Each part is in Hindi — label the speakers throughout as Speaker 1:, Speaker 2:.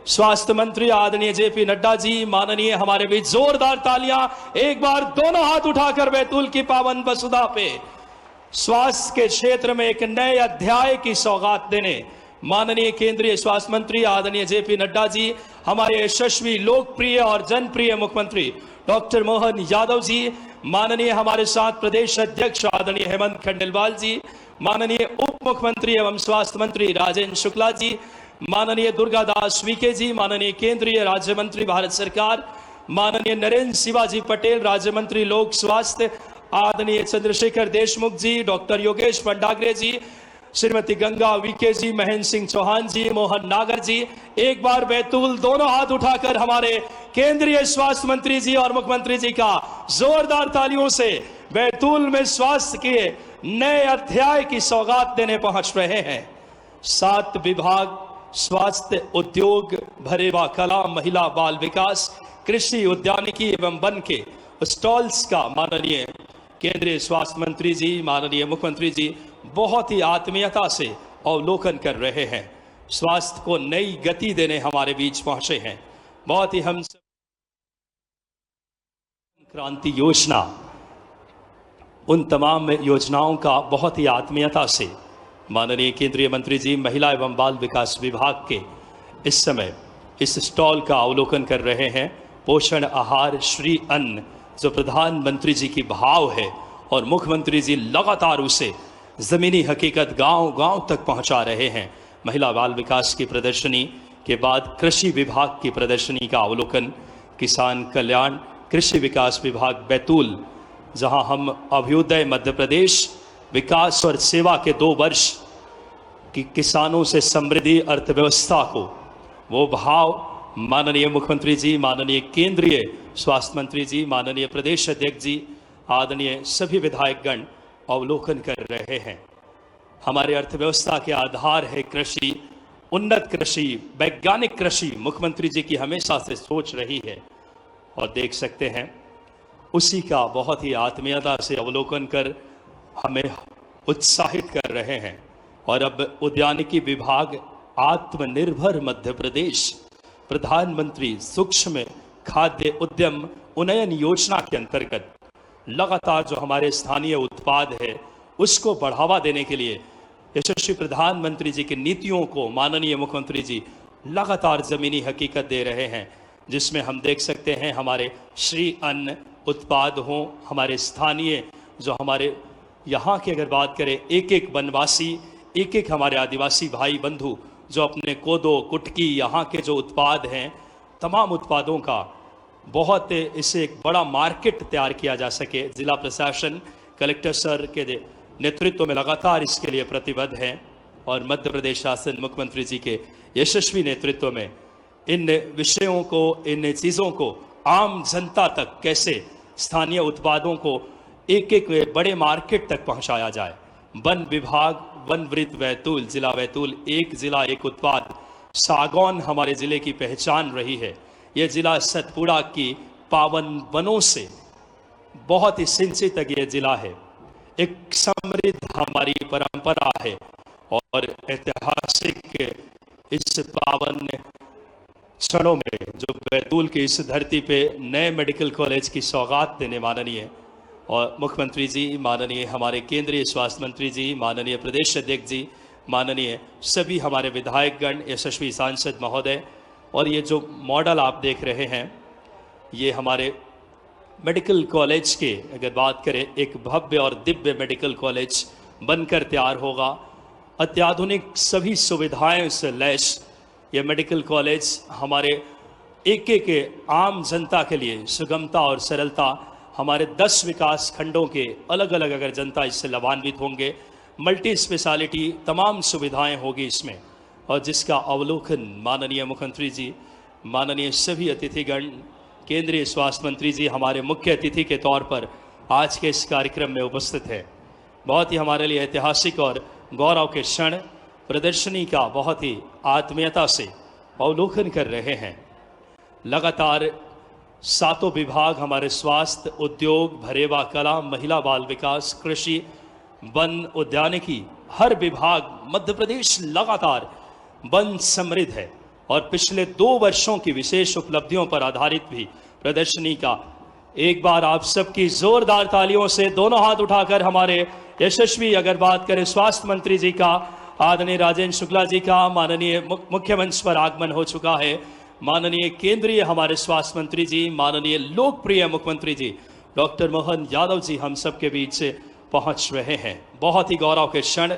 Speaker 1: स्वास्थ्य मंत्री आदरणीय जेपी नड्डा जी, माननीय हमारे बीच जोरदार तालियां एक बार दोनों हाथ उठाकर बैतूल की पावन वसुधा पे स्वास्थ्य के क्षेत्र में एक नए अध्याय की सौगात देने माननीय केंद्रीय स्वास्थ्य मंत्री आदरणीय जेपी नड्डा जी, हमारे यशस्वी लोकप्रिय और जनप्रिय मुख्यमंत्री डॉक्टर मोहन यादव जी, माननीय हमारे साथ प्रदेश अध्यक्ष आदरणीय हेमंत खंडेलवाल जी, माननीय उप मुख्यमंत्री एवं स्वास्थ्य मंत्री राजेंद्र शुक्ला जी, माननीय दुर्गादास वीके जी, माननीय केंद्रीय राज्य मंत्री भारत सरकार, माननीय नरेंद्र शिवाजी पटेल राज्य मंत्री लोक स्वास्थ्य, आदरणीय चंद्रशेखर देशमुख जी, डॉक्टर योगेश भंडागरे जी, श्रीमती गंगा वीके जी, महेंद्र सिंह चौहान जी, मोहन नागर जी, एक बार बैतूल दोनों हाथ उठाकर हमारे केंद्रीय स्वास्थ्य मंत्री जी और मुख्यमंत्री जी का जोरदार तालियों से बैतूल में स्वास्थ्य के नए अध्याय की सौगात देने पहुंच रहे हैं। 7 विभाग स्वास्थ्य, उद्योग, भरेवा कला, महिला बाल विकास, कृषि, उद्यानिकी एवं वन के स्टॉल्स का माननीय केंद्रीय स्वास्थ्य मंत्री जी, माननीय मुख्यमंत्री जी बहुत ही आत्मीयता से अवलोकन कर रहे हैं। स्वास्थ्य को नई गति देने हमारे बीच पहुंचे हैं। बहुत ही हम क्रांति योजना, उन तमाम योजनाओं का बहुत ही आत्मीयता से माननीय केंद्रीय मंत्री जी महिला एवं बाल विकास विभाग के इस समय इस स्टॉल का अवलोकन कर रहे हैं। पोषण आहार श्री अन्न जो प्रधानमंत्री जी की भाव है और मुख्यमंत्री जी लगातार उसे जमीनी हकीकत गांव-गांव तक पहुंचा रहे हैं। महिला बाल विकास की प्रदर्शनी के बाद कृषि विभाग की प्रदर्शनी का अवलोकन, किसान कल्याण कृषि विकास विभाग बैतूल, जहां हम अभ्युदय मध्य प्रदेश विकास और सेवा के 2 वर्ष की किसानों से समृद्धि अर्थव्यवस्था को वो भाव माननीय मुख्यमंत्री जी, माननीय केंद्रीय स्वास्थ्य मंत्री जी, माननीय प्रदेश अध्यक्ष जी, आदरणीय सभी विधायकगण अवलोकन कर रहे हैं। हमारे अर्थव्यवस्था के आधार है कृषि, उन्नत कृषि, वैज्ञानिक कृषि मुख्यमंत्री जी की हमेशा से सोच रही है और देख सकते हैं उसी का बहुत ही आत्मीयता से अवलोकन कर हमें उत्साहित कर रहे हैं। और अब उद्यानिकी विभाग आत्मनिर्भर मध्य प्रदेश प्रधानमंत्री सूक्ष्म खाद्य उद्यम उन्नयन योजना के अंतर्गत लगातार जो हमारे स्थानीय उत्पाद है उसको बढ़ावा देने के लिए यशस्वी प्रधानमंत्री जी की नीतियों को माननीय मुख्यमंत्री जी लगातार जमीनी हकीकत दे रहे हैं, जिसमें हम देख सकते हैं हमारे श्री अन्न उत्पाद हों, हमारे स्थानीय जो हमारे यहाँ की अगर बात करें एक वनवासी, एक हमारे आदिवासी भाई बंधु जो अपने कोदो कुटकी यहाँ के जो उत्पाद हैं तमाम उत्पादों का बहुत इसे एक बड़ा मार्केट तैयार किया जा सके। जिला प्रशासन कलेक्टर सर के नेतृत्व में लगातार इसके लिए प्रतिबद्ध है और मध्य प्रदेश शासन मुख्यमंत्री जी के यशस्वी नेतृत्व में इन विषयों को, इन चीज़ों को आम जनता तक कैसे स्थानीय उत्पादों को एक बड़े मार्केट तक पहुंचाया जाए। वन विभाग वन वृत्त बैतूल, जिला बैतूल, एक जिला एक उत्पाद, सागौन हमारे जिले की पहचान रही है। यह जिला सतपुड़ा की पावन वनों से बहुत ही सिंचित ये जिला है। एक समृद्ध हमारी परंपरा है और ऐतिहासिक इस पावन क्षणों में जो बैतूल की इस धरती पे नए मेडिकल कॉलेज की सौगात देने माननीय और मुख्यमंत्री जी, माननीय हमारे केंद्रीय स्वास्थ्य मंत्री जी, माननीय प्रदेश अध्यक्ष जी, माननीय सभी हमारे विधायकगण, यशस्वी सांसद महोदय, और ये जो मॉडल आप देख रहे हैं ये हमारे मेडिकल कॉलेज के अगर बात करें एक भव्य और दिव्य मेडिकल कॉलेज बनकर तैयार होगा। अत्याधुनिक सभी सुविधाएं से लैस ये मेडिकल कॉलेज हमारे एक आम जनता के लिए सुगमता और सरलता, हमारे 10 विकास खंडों के अलग अलग अगर जनता इससे लाभान्वित होंगे, मल्टी स्पेशलिटी तमाम सुविधाएं होगी इसमें, और जिसका अवलोकन माननीय मुख्यमंत्री जी, माननीय सभी अतिथिगण, केंद्रीय स्वास्थ्य मंत्री जी हमारे मुख्य अतिथि के तौर पर आज के इस कार्यक्रम में उपस्थित है। बहुत ही हमारे लिए ऐतिहासिक और गौरव के क्षण प्रदर्शनी का बहुत ही आत्मीयता से अवलोकन कर रहे हैं। लगातार 7 विभाग हमारे स्वास्थ्य, उद्योग, भरेवा कला, महिला बाल विकास, कृषि, वन, उद्यानिकी, हर विभाग मध्य प्रदेश लगातार वन समृद्ध है। और पिछले 2 वर्षों की विशेष उपलब्धियों पर आधारित भी प्रदर्शनी का एक बार आप सबकी जोरदार तालियों से दोनों हाथ उठाकर हमारे यशस्वी, अगर बात करें स्वास्थ्य मंत्री जी का, आदरणीय राजेंद्र शुक्ला जी का माननीय मुख्य मंच पर आगमन हो चुका है। माननीय केंद्रीय हमारे स्वास्थ्य मंत्री जी, माननीय लोकप्रिय मुख्यमंत्री जी डॉक्टर मोहन यादव जी हम सबके बीच से पहुंच रहे हैं। बहुत ही गौरव के क्षण।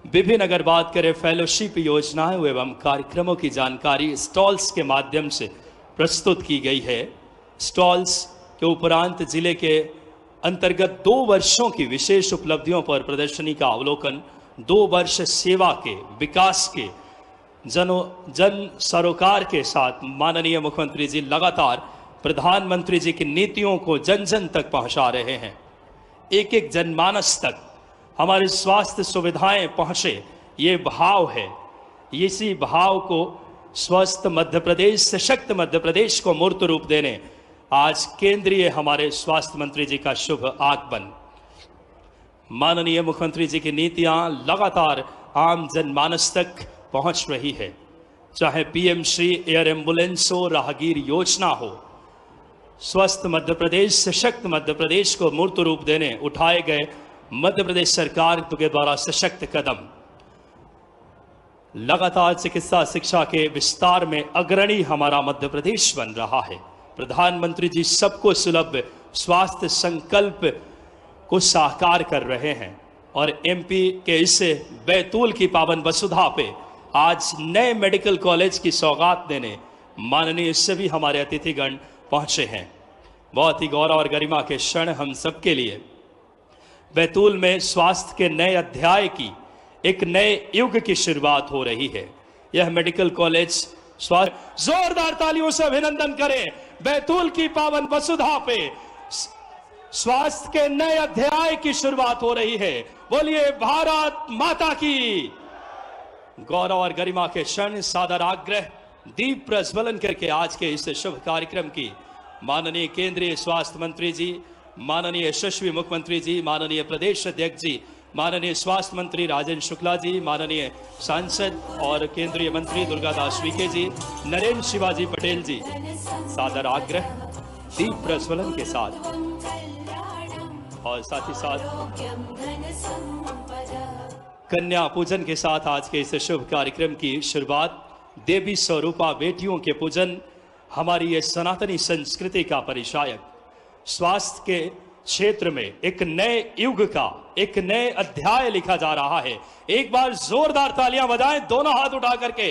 Speaker 1: विभिन्न अगर बात करें फेलोशिप योजनाएं एवं कार्यक्रमों की जानकारी स्टॉल्स के माध्यम से प्रस्तुत की गई है। स्टॉल्स के उपरांत जिले के अंतर्गत 2 वर्षों की विशेष उपलब्धियों पर प्रदर्शनी का अवलोकन, 2 वर्ष सेवा के, विकास के, जन सरोकार के साथ माननीय मुख्यमंत्री जी लगातार प्रधानमंत्री जी की नीतियों को जन जन तक पहुंचा रहे हैं। एक एक जनमानस तक हमारी स्वास्थ्य सुविधाएं पहुंचे, ये भाव है। इसी भाव को स्वस्थ मध्य प्रदेश, सशक्त मध्य प्रदेश को मूर्त रूप देने आज केंद्रीय हमारे स्वास्थ्य मंत्री जी का शुभ आगमन। माननीय मुख्यमंत्री जी की नीतियां लगातार आम जनमानस तक पहुंच रही है, चाहे पीएम श्री एयर एम्बुलेंस हो, राहगीर योजना हो। स्वस्थ मध्य प्रदेश, सशक्त मध्य प्रदेश को मूर्त रूप देने उठाए गए मध्य प्रदेश सरकार के द्वारा सशक्त कदम लगातार चिकित्सा शिक्षा के विस्तार में अग्रणी हमारा मध्य प्रदेश बन रहा है। प्रधानमंत्री जी सबको सुलभ स्वास्थ्य संकल्प को साकार कर रहे हैं और एमपी के इस बैतूल की पावन वसुधा पे आज नए मेडिकल कॉलेज की सौगात देने माननीय सभी हमारे अतिथिगण पहुंचे हैं। बहुत ही गौरव और गरिमा के क्षण हम सबके लिए। बैतूल में स्वास्थ्य के नए अध्याय की, एक नए युग की शुरुआत हो रही है। यह मेडिकल कॉलेज स्वास्थ्य, जोरदार तालियों से अभिनंदन करें। बैतूल की पावन वसुधा पे स्वास्थ्य के नए अध्याय की शुरुआत हो रही है। बोलिए भारत माता की। गौरव और गरिमा के क्षण, सादर आग्रह, दीप प्रज्वलन करके आज के इस शुभ कार्यक्रम की माननीय केंद्रीय स्वास्थ्य मंत्री जी, माननीय यशस्वी मुख्यमंत्री जी, माननीय प्रदेश अध्यक्ष जी, माननीय स्वास्थ्य मंत्री राजेंद्र शुक्ला जी, माननीय सांसद और केंद्रीय मंत्री दुर्गादास विखे जी, नरेंद्र शिवाजी पटेल जी, सादर आग्रह दीप प्रज्वलन के साथ और साथ ही साथ कन्या पूजन के साथ आज के इस शुभ कार्यक्रम की शुरुआत। देवी स्वरूपा बेटियों के पूजन हमारी ये सनातनी संस्कृति का परिचायक। स्वास्थ्य के क्षेत्र में एक नए युग का, एक नए अध्याय लिखा जा रहा है। एक बार जोरदार तालियां बजाएं दोनों हाथ उठा करके।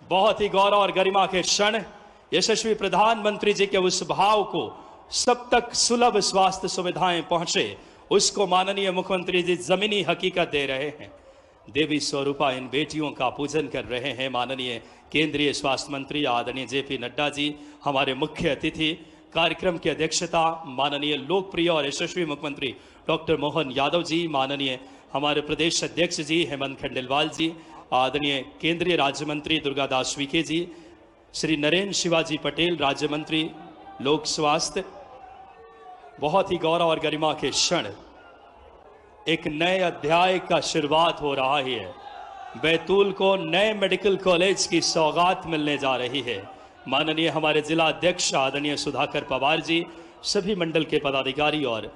Speaker 1: बहुत ही गौरव और गरिमा के क्षण। यशस्वी प्रधानमंत्री जी के उस भाव को सब तक सुलभ स्वास्थ्य सुविधाएं पहुंचे, उसको माननीय मुख्यमंत्री जी जमीनी हकीकत दे रहे हैं। देवी स्वरूपा इन बेटियों का पूजन कर रहे हैं। माननीय केंद्रीय स्वास्थ्य मंत्री आदरणीय जेपी नड्डा जी हमारे मुख्य अतिथि। कार्यक्रम की अध्यक्षता माननीय लोकप्रिय और यशस्वी मुख्यमंत्री डॉक्टर मोहन यादव जी, माननीय हमारे प्रदेश अध्यक्ष जी हेमंत खंडेलवाल जी, आदरणीय केंद्रीय राज्य मंत्री दुर्गादास विखे जी, श्री नरेंद्र शिवाजी पटेल राज्य मंत्री लोक स्वास्थ्य। बहुत ही गौरव और गरिमा के क्षण। एक नए अध्याय का शुरुआत हो रहा है। बैतूल को नए मेडिकल कॉलेज की सौगात मिलने जा रही है। माननीय हमारे जिला अध्यक्ष आदरणीय सुधाकर पवार जी, सभी मंडल के पदाधिकारी और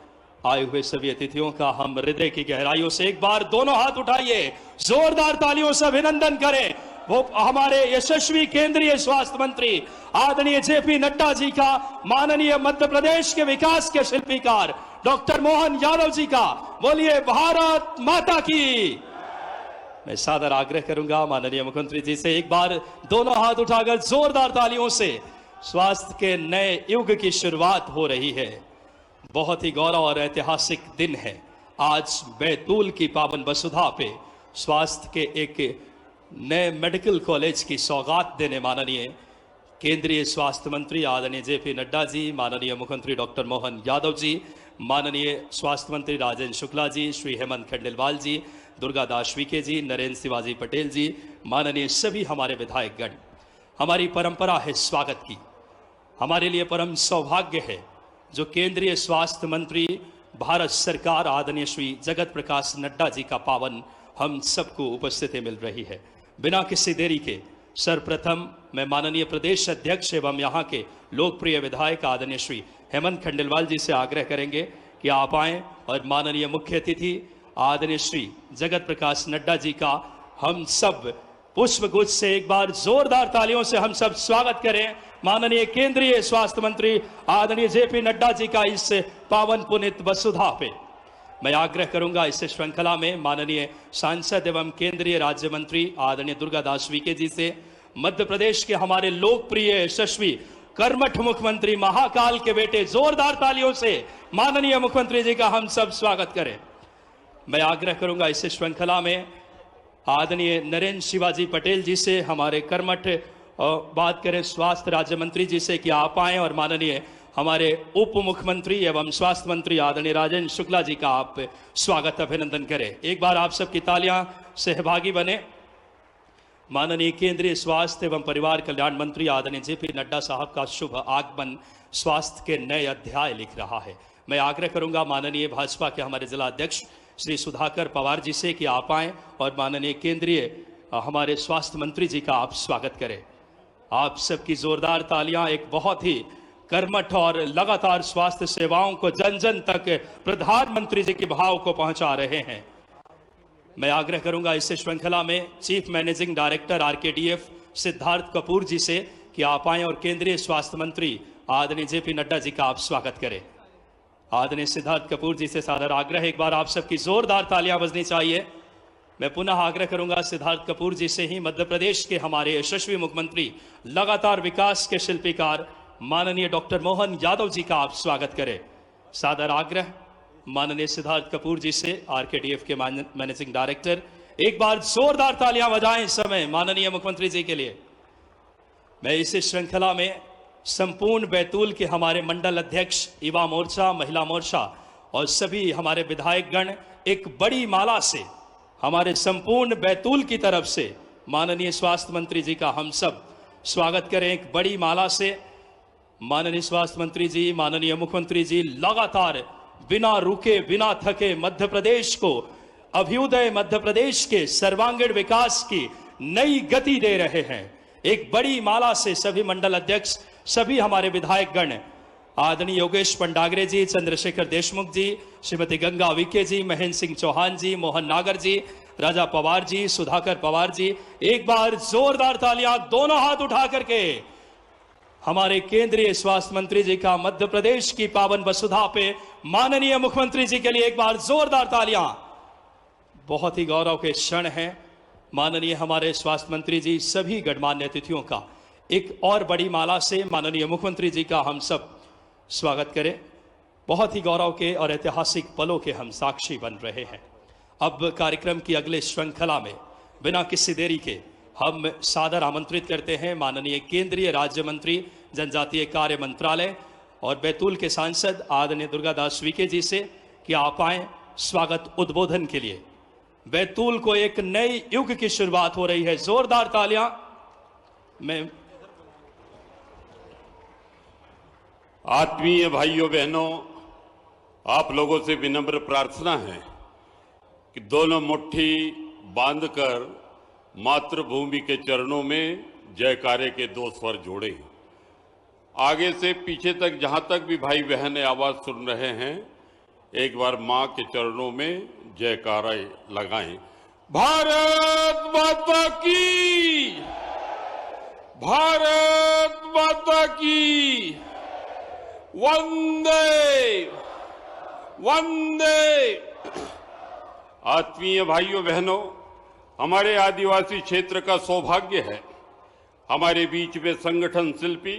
Speaker 1: आए हुए सभी अतिथियों का हम हृदय की गहराइयों से एक बार दोनों हाथ उठाइए, जोरदार तालियों से अभिनंदन करें वो हमारे यशस्वी केंद्रीय स्वास्थ्य मंत्री आदरणीय जेपी नड्डा जी का, माननीय मध्य प्रदेश के विकास के शिल्पीकार डॉक्टर मोहन यादव जी का। बोलिए भारत माता की। मैं सादर आग्रह करूंगा माननीय मुख्यमंत्री जी से एक बार दोनों हाथ उठाकर जोरदार तालियों से स्वास्थ्य के नए युग की शुरुआत हो रही है। बहुत ही गौरव और ऐतिहासिक दिन है। आज बैतूल की पावन वसुधा पे स्वास्थ्य के एक नए मेडिकल कॉलेज की सौगात देने माननीय केंद्रीय स्वास्थ्य मंत्री आदरणीय जेपी नड्डा जी, माननीय मुख्यमंत्री डॉक्टर मोहन यादव जी, माननीय स्वास्थ्य मंत्री राजेंद्र शुक्ला जी, श्री हेमंत खंडेलवाल जी, दुर्गादास विखे जी, नरेंद्र शिवाजी पटेल जी, माननीय सभी हमारे विधायकगण। हमारी परंपरा है स्वागत की। हमारे लिए परम सौभाग्य है जो केंद्रीय स्वास्थ्य मंत्री भारत सरकार आदरणीय श्री जगत प्रकाश नड्डा जी का पावन हम सबको उपस्थिति मिल रही है। बिना किसी देरी के सर्वप्रथम मैं माननीय प्रदेश अध्यक्ष एवं यहाँ के लोकप्रिय विधायक आदरणीय श्री हेमंत खंडेलवाल जी से आग्रह करेंगे कि आप आएं और माननीय मुख्य अतिथि आदरणीय श्री जगत प्रकाश नड्डा जी का हम सब पुष्पगुच्छ से एक बार जोरदार तालियों से हम सब स्वागत करें। माननीय केंद्रीय स्वास्थ्य मंत्री आदरणीय जेपी नड्डा जी का इस पावन पुनीत वसुधा पे मैं आग्रह करूंगा। इस श्रृंखला में माननीय सांसद एवं केंद्रीय राज्य मंत्री आदरणीय दुर्गादास वीके जी से मध्य प्रदेश के हमारे लोकप्रिय यशस्वी कर्मठ मुख्यमंत्री महाकाल के बेटे जोरदार तालियों से माननीय मुख्यमंत्री जी का हम सब स्वागत करें। मैं आग्रह करूंगा इस श्रृंखला में आदरणीय नरेंद्र शिवाजी पटेल जी से हमारे कर्मठ बात करें स्वास्थ्य राज्य मंत्री जी से कि आप आए और माननीय हमारे उप मुख्यमंत्री एवं स्वास्थ्य मंत्री आदरणीय राजेंद्र शुक्ला जी का आप स्वागत अभिनंदन करें। एक बार आप सबकी तालियां सहभागी बने। माननीय केंद्रीय स्वास्थ्य एवं परिवार कल्याण मंत्री आदरणीय जेपी नड्डा साहब का शुभ आगमन स्वास्थ्य के नए अध्याय लिख रहा है। मैं आग्रह करूंगा माननीय भाजपा के हमारे जिला अध्यक्ष श्री सुधाकर पवार जी से कि आप आएं और माननीय केंद्रीय हमारे स्वास्थ्य मंत्री जी का आप स्वागत करें। आप सबकी जोरदार तालियां एक बहुत ही कर्मठ और लगातार स्वास्थ्य सेवाओं को जन जन तक प्रधानमंत्री जी के भाव को पहुंचा रहे हैं। मैं आग्रह करूंगा इस श्रृंखला में chief managing director RKDF Siddharth Kapoor ji से कि आप आएं और केंद्रीय स्वास्थ्य मंत्री आदरणीय जेपी नड्डा जी का आप स्वागत करें। आदरणीय सिद्धार्थ कपूर जी से सादर आग्रह एक बार आप सबकी जोरदार तालियां बजनी चाहिए। मैं पुनः आग्रह करूंगा सिद्धार्थ कपूर जी से ही मध्य प्रदेश के हमारे यशस्वी मुख्यमंत्री लगातार विकास के शिल्पीकार माननीय डॉक्टर मोहन यादव जी का आप स्वागत करें। सादर आग्रह माननीय सिद्धार्थ कपूर जी से आरकेडीएफ के मैनेजिंग डायरेक्टर एक बार जोरदार तालियां बजाएं इस समय माननीय मुख्यमंत्री जी के लिए। मैं इस श्रृंखला में संपूर्ण बैतूल के हमारे मंडल अध्यक्ष युवा मोर्चा महिला मोर्चा और सभी हमारे विधायक गण एक बड़ी माला से हमारे संपूर्ण बैतूल की तरफ से माननीय स्वास्थ्य मंत्री जी का हम सब स्वागत करें। एक बड़ी माला से माननीय स्वास्थ्य मंत्री जी माननीय मुख्यमंत्री जी लगातार बिना रुके बिना थके मध्य प्रदेश को अभ्युदय मध्य प्रदेश के सर्वांगीण विकास की नई गति दे रहे हैं। एक बड़ी माला से सभी मंडल अध्यक्ष सभी हमारे विधायक गण आदरणीय योगेश पंडागरे जी चंद्रशेखर देशमुख जी श्रीमती गंगा विके जी महेंद्र सिंह चौहान जी मोहन नागर जी राजा पवार जी सुधाकर पवार जी एक बार जोरदार तालियां दोनों हाथ उठा करके हमारे केंद्रीय स्वास्थ्य मंत्री जी का मध्य प्रदेश की पावन वसुधा पे माननीय मुख्यमंत्री जी के लिए एक बार जोरदार तालियां। बहुत ही गौरव के क्षण हैं। माननीय हमारे स्वास्थ्य मंत्री जी सभी गणमान्य अतिथियों का एक और बड़ी माला से माननीय मुख्यमंत्री जी का हम सब स्वागत करें। बहुत ही गौरव के और ऐतिहासिक पलों के हम साक्षी बन रहे हैं। अब कार्यक्रम की अगले श्रृंखला में बिना किसी देरी के हम सादर आमंत्रित करते हैं माननीय केंद्रीय राज्य मंत्री जनजातीय कार्य मंत्रालय और बैतूल के सांसद आदरणीय दुर्गादास वीके जी से कि आप आएं स्वागत उद्बोधन के लिए। बैतूल को एक नई युग की शुरुआत हो रही है। जोरदार तालियां। मैं
Speaker 2: आत्मीय भाइयों बहनों, आप लोगों से विनम्र प्रार्थना है कि दोनों मुट्ठी बांधकर मातृभूमि के चरणों में जयकारे के दो स्वर जोड़े। आगे से पीछे तक जहां तक भी भाई बहन आवाज सुन रहे हैं एक बार मां के चरणों में जयकारा लगाएं। भारत माता की, भारत माता की, वंदे वंदे। आत्मीय भाइयों बहनों, हमारे आदिवासी क्षेत्र का सौभाग्य है हमारे बीच में संगठन शिल्पी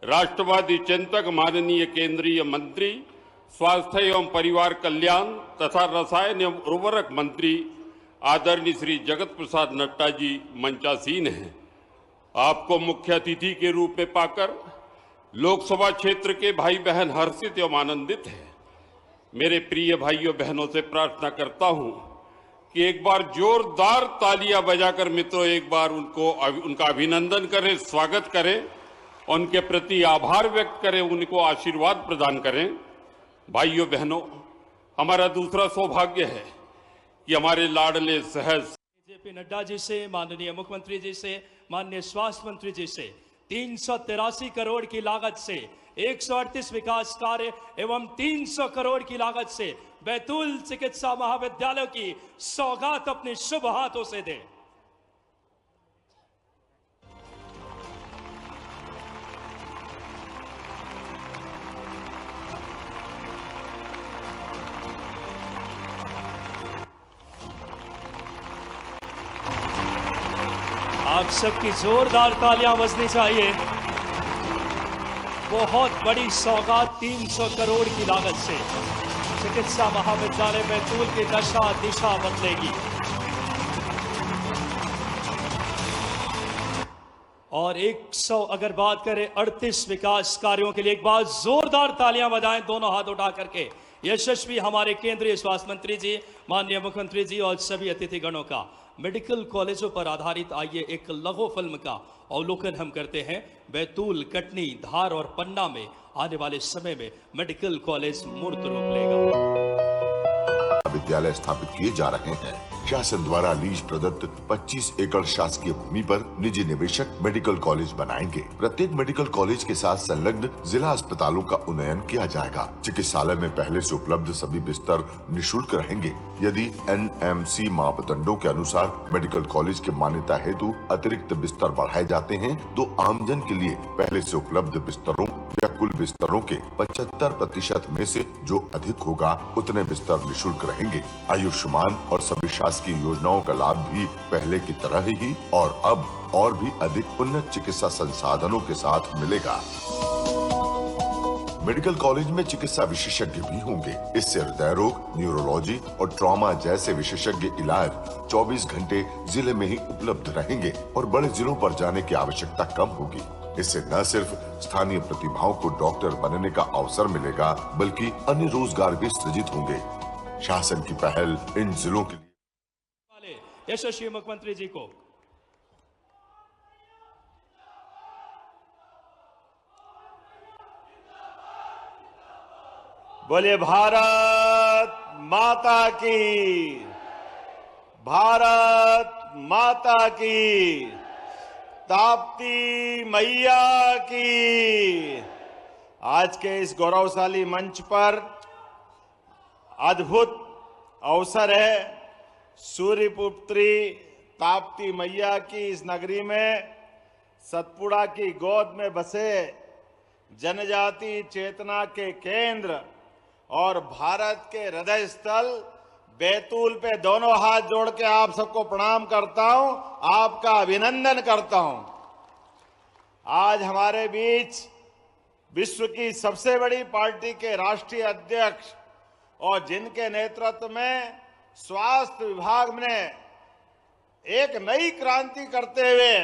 Speaker 2: राष्ट्रवादी चिंतक माननीय केंद्रीय मंत्री स्वास्थ्य एवं परिवार कल्याण तथा रसायन एवं उर्वरक मंत्री आदरणीय श्री जगत प्रसाद नड्डा जी मंचासीन हैं। आपको मुख्य अतिथि के रूप में पाकर लोकसभा क्षेत्र के भाई बहन हर्षित एवं आनंदित हैं। मेरे प्रिय भाइयों बहनों से प्रार्थना करता हूं कि एक बार जोरदार तालियां बजाकर मित्रों एक बार उनका अभिनंदन करें, स्वागत करें, उनके प्रति आभार व्यक्त करें, उनको आशीर्वाद प्रदान करें। भाइयों बहनों, हमारा दूसरा सौभाग्य है कि हमारे लाडले सहज
Speaker 1: जेपी नड्डा जी से माननीय मुख्यमंत्री जी से माननीय स्वास्थ्य मंत्री जी से 383 करोड़ की लागत से 138 विकास कार्य एवं 300 करोड़ की लागत से बैतूल चिकित्सा महाविद्यालय की सौगात अपने शुभ हाथों से दें। आप सबकी जोरदार तालियां बजनी चाहिए। बहुत बड़ी सौगात 300 करोड़ की लागत से चिकित्सा महाविद्यालय बैतूल की दशा दिशा बदलेगी। और 100 अगर बात करें 38 विकास कार्यों के लिए एक बार जोरदार तालियां बजाएं दोनों हाथ उठा करके। यशस्वी हमारे केंद्रीय स्वास्थ्य मंत्री जी, माननीय मुख्यमंत्री जी और सभी अतिथिगणों का। मेडिकल कॉलेजों पर आधारित आइए एक लघु फिल्म का अवलोकन हम करते हैं। बैतूल, कटनी, धार और पन्ना में आने वाले समय में मेडिकल कॉलेज मूर्त रूप लेगा।
Speaker 3: विद्यालय स्थापित किए जा रहे हैं। शासन द्वारा लीज प्रदत्त 25 एकड़ शासकीय भूमि पर निजी निवेशक मेडिकल कॉलेज बनाएंगे। प्रत्येक मेडिकल कॉलेज के साथ संलग्न जिला अस्पतालों का उन्नयन किया जाएगा। चिकित्सालय में पहले से उपलब्ध सभी बिस्तर निःशुल्क रहेंगे। यदि NMC मापदंडों के अनुसार मेडिकल कॉलेज की मान्यता हेतु अतिरिक्त बिस्तर बढ़ाए जाते हैं तो आमजन के लिए पहले से उपलब्ध बिस्तरों या कुल बिस्तरों के 75% में से जो अधिक होगा उतने बिस्तर निःशुल्क रहेंगे। आयुष्मान और सभी शासकीय योजनाओं का लाभ भी पहले की तरह ही और अब और भी अधिक उन्नत चिकित्सा संसाधनों के साथ मिलेगा। मेडिकल कॉलेज में चिकित्सा विशेषज्ञ भी होंगे। इससे हृदय रोग, न्यूरोलॉजी और ट्रॉमा जैसे विशेषज्ञ इलाज 24 घंटे जिले में ही उपलब्ध रहेंगे और बड़े जिलों पर जाने की आवश्यकता कम होगी। इससे न सिर्फ स्थानीय प्रतिभाओं को डॉक्टर बनने का अवसर मिलेगा बल्कि अन्य रोजगार भी सृजित होंगे। शासन की पहल इन जिलों के लिए
Speaker 1: यशस्वी मुख्यमंत्री जी को
Speaker 4: बोलिए भारत माता की, भारत माता की, ताप्ती मैया की। आज के इस गौरवशाली मंच पर अद्भुत अवसर है। सूर्यपुत्री ताप्ती मैया की इस नगरी में सतपुड़ा की गोद में बसे जनजाति चेतना के केंद्र और भारत के हृदय स्थल बैतूल पे दोनों हाथ जोड़ के आप सबको प्रणाम करता हूं, आपका अभिनंदन करता हूं। आज हमारे बीच विश्व की सबसे बड़ी पार्टी के राष्ट्रीय अध्यक्ष और जिनके नेतृत्व में स्वास्थ्य विभाग ने एक नई क्रांति करते हुए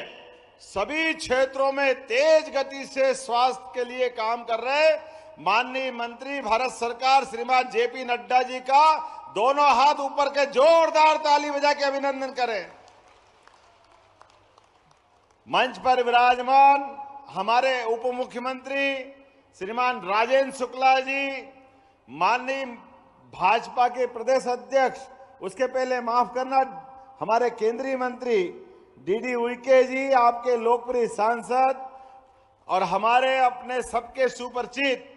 Speaker 4: सभी क्षेत्रों में तेज गति से स्वास्थ्य के लिए काम कर रहे माननीय मंत्री भारत सरकार श्रीमान JP नड्डा जी का दोनों हाथ ऊपर के जोरदार ताली बजा के अभिनंदन करें। मंच पर विराजमान हमारे उप मुख्यमंत्री श्रीमान राजेंद्र शुक्ला जी, माननीय भाजपा के प्रदेश अध्यक्ष, उसके पहले माफ करना हमारे केंद्रीय मंत्री DD उइके जी, आपके लोकप्रिय सांसद और हमारे अपने सबके सुपरिचित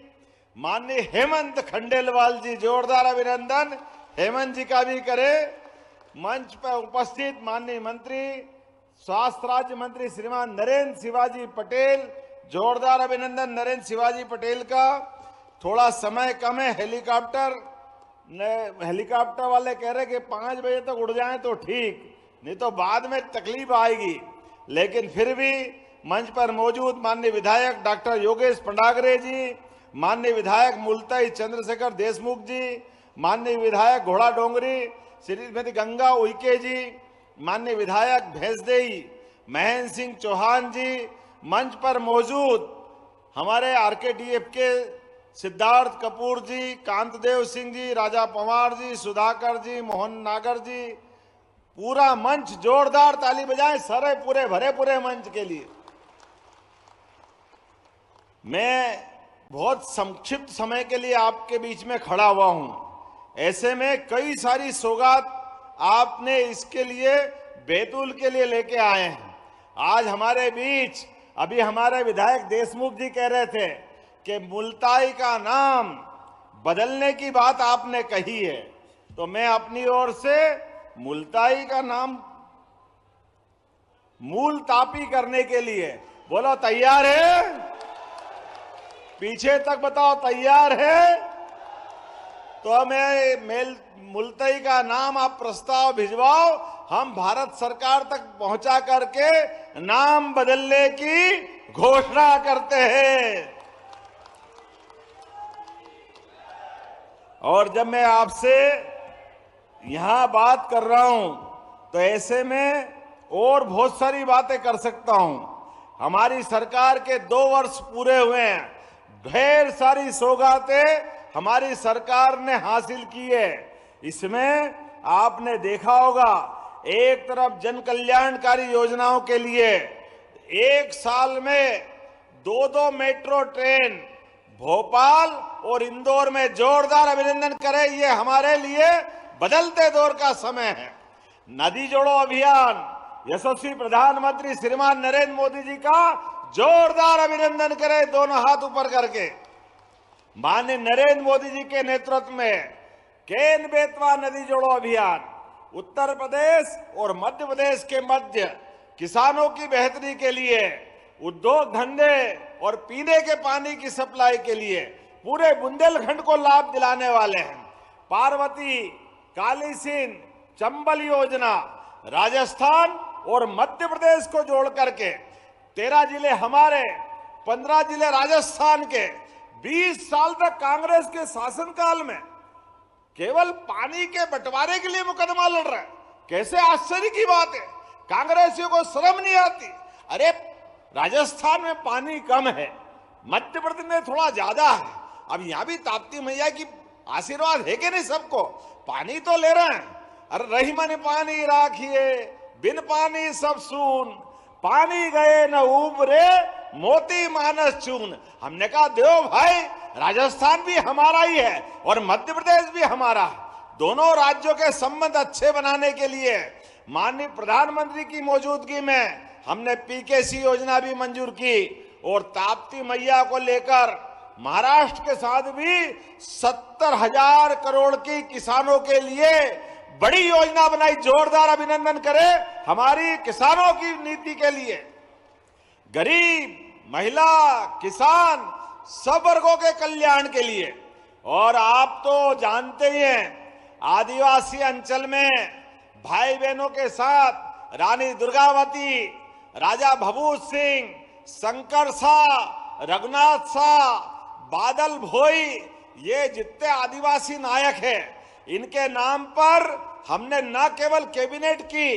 Speaker 4: माननीय हेमंत खंडेलवाल जी, जोरदार अभिनंदन हेमंत जी का भी करें। मंच पर उपस्थित माननीय मंत्री स्वास्थ्य राज्य मंत्री श्रीमान नरेंद्र शिवाजी पटेल, जोरदार अभिनंदन नरेंद्र शिवाजी पटेल का। थोड़ा समय कम है, हेलीकॉप्टर वाले कह रहे कि 5 बजे तक उड़ जाएं तो ठीक, नहीं तो बाद में तकलीफ आएगी। लेकिन फिर भी मंच पर मौजूद माननीय विधायक डॉक्टर योगेश पंडागरे जी, माननीय विधायक मुलताई चंद्रशेखर देशमुख जी, माननीय विधायक घोड़ा डोंगरी श्रीमती गंगा उइके जी, माननीय विधायक भैंसदेही महेंद्र सिंह चौहान जी, मंच पर मौजूद हमारे RKDF के सिद्धार्थ कपूर जी, कांतदेव सिंह जी, राजा पवार जी, सुधाकर जी, मोहन नागर जी, पूरा मंच जोरदार ताली बजाएं सारे पूरे भरे पूरे मंच के लिए। मैं बहुत संक्षिप्त समय के लिए आपके बीच में खड़ा हुआ हूं, ऐसे में कई सारी सौगात आपने इसके लिए बैतूल के लिए लेके आए हैं। आज हमारे बीच अभी हमारे विधायक देशमुख जी कह रहे थे कि मुल्ताई का नाम बदलने की बात आपने कही है, तो मैं अपनी ओर से मुल्ताई का नाम मूलतापी करने के लिए, बोलो तैयार है? पीछे तक बताओ तैयार है? तो मैं मुल्ताई का नाम आप प्रस्ताव भिजवाओ, हम भारत सरकार तक पहुंचा करके नाम बदलने की घोषणा करते हैं। और जब मैं आपसे यहां बात कर रहा हूं तो ऐसे में और बहुत सारी बातें कर सकता हूं। हमारी सरकार के 2 वर्ष पूरे हुए हैं, ढेर सारी सौगातें हमारी सरकार ने हासिल की है। इसमें आपने देखा होगा, एक तरफ जन कल्याणकारी योजनाओं के लिए एक साल में 2 मेट्रो ट्रेन भोपाल और इंदौर में, जोरदार अभिनंदन करें, ये हमारे लिए बदलते दौर का समय है। नदी जोड़ो अभियान, यशस्वी प्रधानमंत्री श्रीमान नरेंद्र मोदी जी का जोरदार अभिनंदन करें, दोनों हाथ ऊपर करके। माननीय नरेंद्र मोदी जी के नेतृत्व में केन बेतवा नदी जोड़ो अभियान उत्तर प्रदेश और मध्य प्रदेश के मध्य किसानों की बेहतरी के लिए, उद्योग धंधे और पीने के पानी की सप्लाई के लिए पूरे बुंदेलखंड को लाभ दिलाने वाले हैं। पार्वती, काली सिंध, चंबल योजना राजस्थान और मध्य प्रदेश को जोड़ करके 13 जिले हमारे, 15 जिले राजस्थान के, 20 साल तक कांग्रेस के शासनकाल में केवल पानी के बंटवारे के लिए मुकदमा लड़ रहा है। कैसे आश्चर्य की बात है, कांग्रेसियों को शर्म नहीं आती। अरे राजस्थान में पानी कम है, मध्य प्रदेश में थोड़ा ज्यादा है, अब यहां भी ताप्ती मैया की आशीर्वाद है कि नहीं सबको, पानी तो ले रहे हैं। अरे रही मन पानी राखिए, बिन पानी सब सून, पानी गए न उबरे, मोती मानस चून। हमने कहा देव भाई, राजस्थान भी हमारा ही है और मध्य प्रदेश भी हमारा है। दोनों राज्यों के संबंध अच्छे बनाने के लिए माननीय प्रधानमंत्री की मौजूदगी में हमने पीकेसी योजना भी मंजूर की और ताप्ती मैया को लेकर महाराष्ट्र के साथ भी 70,000 करोड़ की किसानों के लिए बड़ी योजना बनाई। जोरदार अभिनंदन करें हमारी किसानों की नीति के लिए। गरीब, महिला, किसान सब वर्गों के कल्याण के लिए। और आप तो जानते ही हैं, आदिवासी अंचल में भाई बहनों के साथ रानी दुर्गावती, राजा भभूत सिंह, शंकर शाह, रघुनाथ शाह, बादल भोई, ये जितने आदिवासी नायक हैं, इनके नाम पर हमने न केवल कैबिनेट की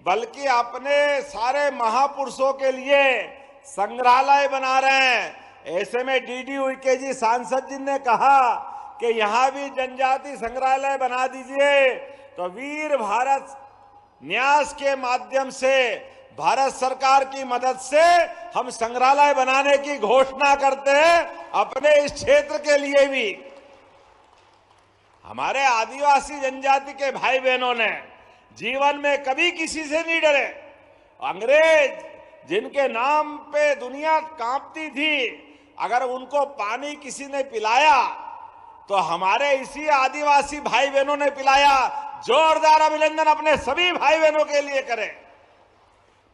Speaker 4: बल्कि अपने सारे महापुरुषों के लिए संग्रहालय बना रहे हैं। ऐसे में डीडी उइके जी सांसद जी ने कहा कि यहां भी जनजाति संग्रहालय बना दीजिए, तो वीर भारत न्यास के माध्यम से भारत सरकार की मदद से हम संग्रहालय बनाने की घोषणा करते हैं अपने इस क्षेत्र के लिए भी। हमारे आदिवासी जनजाति के भाई बहनों ने जीवन में कभी किसी से नहीं डरे। अंग्रेज जिनके नाम पे दुनिया कांपती थी, अगर उनको पानी किसी ने पिलाया तो हमारे इसी आदिवासी भाई बहनों ने पिलाया। जोरदार अभिनंदन अपने सभी भाई बहनों के लिए करें।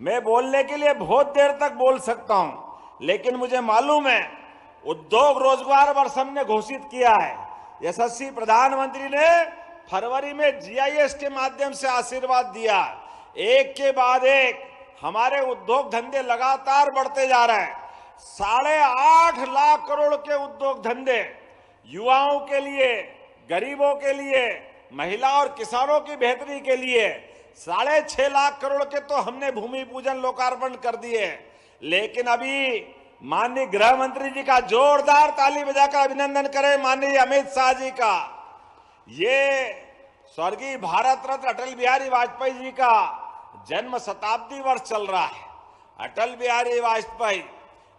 Speaker 4: मैं बोलने के लिए बहुत देर तक बोल सकता हूं, लेकिन मुझे मालूम है उद्योग रोजगार वर्ष हमने घोषित किया है। यशस्वी प्रधानमंत्री ने फरवरी में जीआईएस के माध्यम से आशीर्वाद दिया। एक के बाद एक हमारे उद्योग धंधे लगातार बढ़ते जा रहे हैं। 8.5 लाख करोड़ के उद्योग धंधे युवाओं के लिए, गरीबों के लिए, महिला और किसानों की बेहतरी के लिए 6.5 लाख करोड़ के तो हमने भूमि पूजन लोकार्पण कर दिए। लेकिन अभी माननीय गृह मंत्री जी का जोरदार ताली बजाकर अभिनंदन करें, माननीय अमित शाह जी का। ये स्वर्गीय भारत रत्न अटल बिहारी वाजपेयी जी का जन्म शताब्दी वर्ष चल रहा है। अटल बिहारी वाजपेयी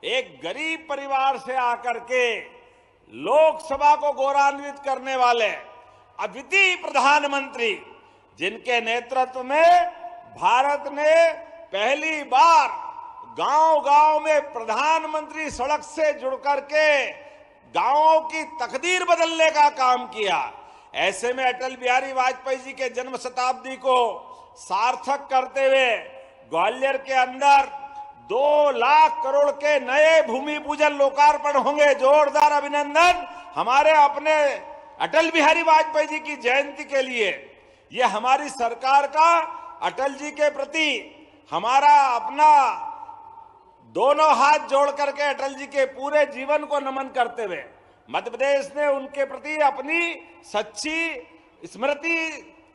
Speaker 4: एक गरीब परिवार से आकर के लोकसभा को गौरवान्वित करने वाले अद्वितीय प्रधानमंत्री, जिनके नेतृत्व में भारत ने पहली बार गांव-गांव में प्रधानमंत्री सड़क से जुड़ करके गांवों की तकदीर बदलने का काम किया। ऐसे में अटल बिहारी वाजपेयी जी के जन्म शताब्दी को सार्थक करते हुए ग्वालियर के अंदर 2 लाख करोड़ के नए भूमि पूजन लोकार्पण होंगे। जोरदार अभिनंदन हमारे अपने अटल बिहारी वाजपेयी जी की जयंती के लिए। ये हमारी सरकार का अटल जी के प्रति हमारा अपना दोनों हाथ जोड़ करके अटल जी के पूरे जीवन को नमन करते हुए मध्य प्रदेश ने उनके प्रति अपनी सच्ची स्मृति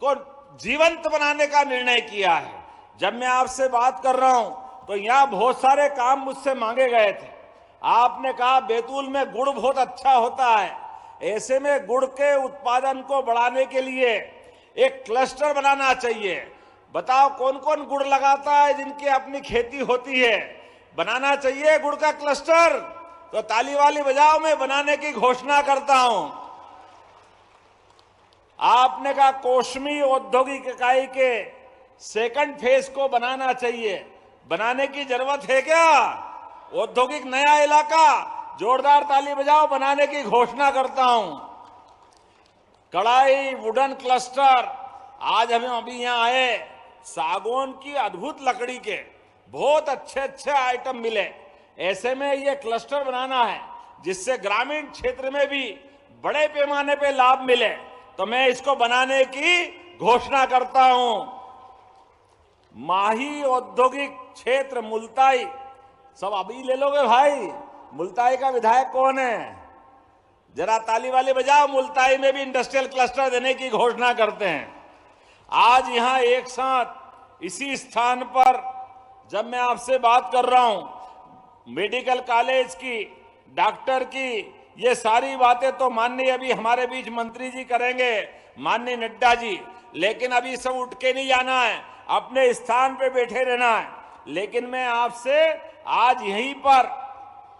Speaker 4: को जीवंत बनाने का निर्णय किया है। जब मैं आपसे बात कर रहा हूं तो यहां बहुत सारे काम मुझसे मांगे गए थे। आपने कहा बैतूल में गुड़ बहुत अच्छा होता है, ऐसे में गुड़ के उत्पादन को बढ़ाने के लिए एक क्लस्टर बनाना चाहिए। बताओ कौन कौन गुड़ लगाता है जिनकी अपनी खेती होती है। बनाना चाहिए गुड़ का क्लस्टर, तो ताली वाली बजाओ, मैं बनाने की घोषणा करता हूं। आपने कहा कोसमी औद्योगिक इकाई के सेकंड फेज को बनाना चाहिए। बनाने की जरूरत है क्या? औद्योगिक नया इलाका, जोरदार ताली बजाओ, बनाने की घोषणा करता हूं। कढ़ाई वुडन क्लस्टर, आज हम अभी यहां आए, सागौन की अद्भुत लकड़ी के बहुत अच्छे अच्छे आइटम मिले। ऐसे में ये क्लस्टर बनाना है जिससे ग्रामीण क्षेत्र में भी बड़े पैमाने पे लाभ मिले, तो मैं इसको बनाने की घोषणा करता हूं। माही औद्योगिक क्षेत्र मुल्ताई, सब अभी ले लोगे भाई। मुल्ताई का विधायक कौन है? जरा ताली वाले बजाओ। मुल्ताई में भी इंडस्ट्रियल क्लस्टर देने की घोषणा करते हैं। आज यहां एक साथ इसी स्थान पर जब मैं आपसे बात कर रहा हूं, मेडिकल कॉलेज की, डॉक्टर की, ये सारी बातें तो माननीय अभी हमारे बीच मंत्री जी करेंगे, माननीय नड्डा जी, लेकिन अभी सब उठ के नहीं जाना है, अपने स्थान पे बैठे रहना है। लेकिन मैं आपसे आज यहीं पर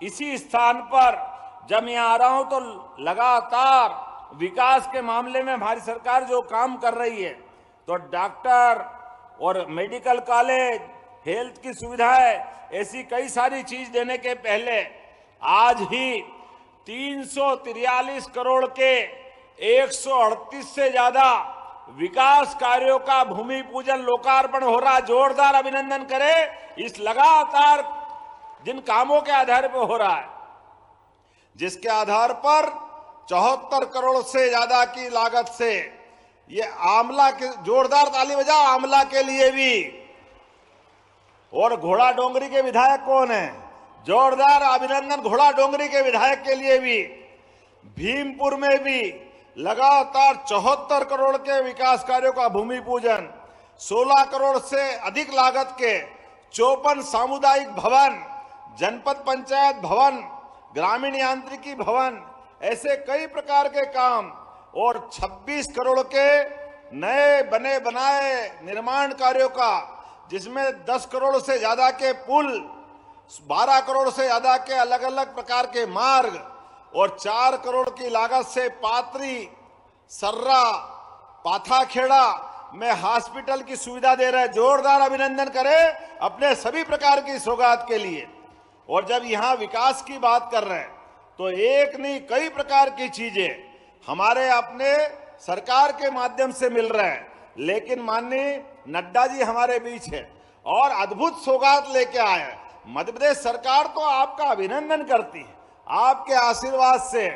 Speaker 4: इसी स्थान पर जब मैं आ रहा हूं तो लगातार विकास के मामले में हमारी सरकार जो काम कर रही है, तो डॉक्टर और मेडिकल कॉलेज, हेल्थ की सुविधाएं, ऐसी कई सारी चीज देने के पहले आज ही 343 करोड़ के 138 से ज्यादा विकास कार्यों का भूमि पूजन लोकार्पण हो रहा। जोरदार अभिनंदन करें इस लगातार जिन कामों के आधार पर हो रहा है, जिसके आधार पर 74 करोड़ से ज्यादा की लागत से ये आमला के, जोरदार ताली बजाओ आमला के लिए भी। और घोड़ा डोंगरी के विधायक कौन है? जोरदार अभिनंदन घोड़ा डोंगरी के विधायक के लिए भी। भीमपुर में भी लगातार 74 करोड़ के विकास कार्यों का भूमि पूजन, 16 करोड़ से अधिक लागत के 54 सामुदायिक भवन, जनपद पंचायत भवन, ग्रामीण यांत्रिकी भवन, ऐसे कई प्रकार के काम, और 26 करोड़ के नए बने बनाए निर्माण कार्यों का, जिसमें 10 करोड़ से ज्यादा के पुल, 12 करोड़ से ज्यादा के अलग अलग प्रकार के मार्ग, और 4 करोड़ की लागत से पात्री, सर्रा, पाथाखेड़ा में हॉस्पिटल की सुविधा दे रहे हैं। जोरदार अभिनंदन करें अपने सभी प्रकार की सौगात के लिए। और जब यहां विकास की बात कर रहे हैं तो एक नहीं कई प्रकार की चीजें हमारे अपने सरकार के माध्यम से मिल रहे हैं। लेकिन माननीय नड्डा जी हमारे बीच है और अद्भुत सौगात लेके आए हैं। मध्य प्रदेश सरकार तो आपका अभिनंदन करती है। आपके आशीर्वाद से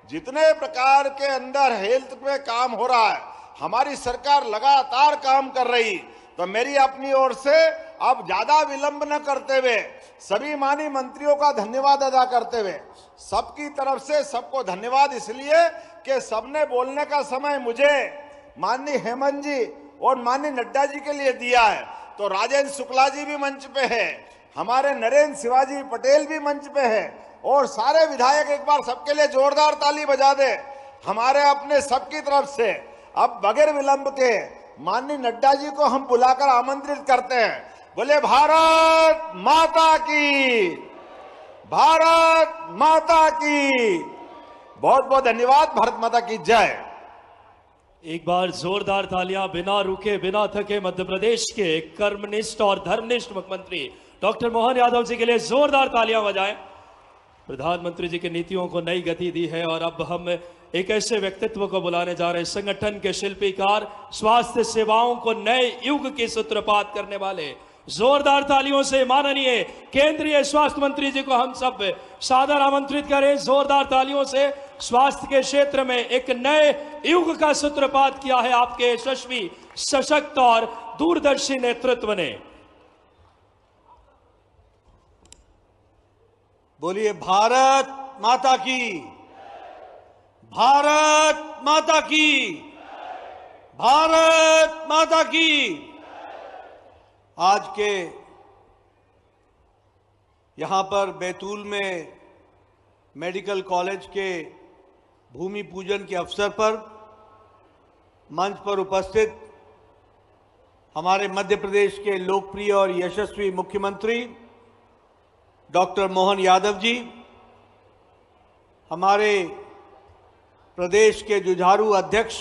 Speaker 4: जितने प्रकार के अंदर हेल्थ पे काम हो रहा है, हमारी सरकार लगातार काम कर रही। तो मेरी अपनी ओर से अब ज्यादा विलंब न करते हुए सभी माननीय मंत्रियों का धन्यवाद अदा करते हुए, सबकी तरफ से सबको धन्यवाद इसलिए कि सबने बोलने का समय मुझे माननीय हेमंत जी और माननीय नड्डा जी के लिए दिया है। तो राजेंद्र शुक्ला जी भी मंच पे है, हमारे नरेंद्र शिवाजी पटेल भी मंच पे है, और सारे विधायक एक बार सबके लिए जोरदार ताली बजा दे हमारे अपने सबकी तरफ से। अब बगैर विलंब के माननीय नड्डा जी को हम बुलाकर आमंत्रित करते हैं। बोले भारत माता की, भारत माता की। बहुत बहुत धन्यवाद। भारत माता की जय।
Speaker 1: एक बार जोरदार तालियां बिना रुके बिना थके मध्य प्रदेश के कर्मनिष्ठ और धर्मनिष्ठ मुख्यमंत्री डॉक्टर मोहन यादव जी के लिए जोरदार तालियां बजाएं। प्रधानमंत्री जी की नीतियों को नई गति दी है और अब हम एक ऐसे व्यक्तित्व को बुलाने जा रहे हैं, संगठन के शिल्पीकार, स्वास्थ्य सेवाओं को नए युग की सूत्रपात करने वाले। जोरदार तालियों से माननीय केंद्रीय स्वास्थ्य मंत्री जी को हम सब सादर आमंत्रित करें। जोरदार तालियों से स्वास्थ्य के क्षेत्र में एक नए युग का सूत्रपात किया है आपके यशस्वी, सशक्त और दूरदर्शी नेतृत्व ने।
Speaker 5: बोलिए भारत माता की, भारत माता की, भारत माता की। आज के यहां पर बैतूल में मेडिकल कॉलेज के भूमि पूजन के अवसर पर मंच पर उपस्थित हमारे मध्य प्रदेश के लोकप्रिय और यशस्वी मुख्यमंत्री डॉक्टर मोहन यादव जी, हमारे प्रदेश के जुझारू अध्यक्ष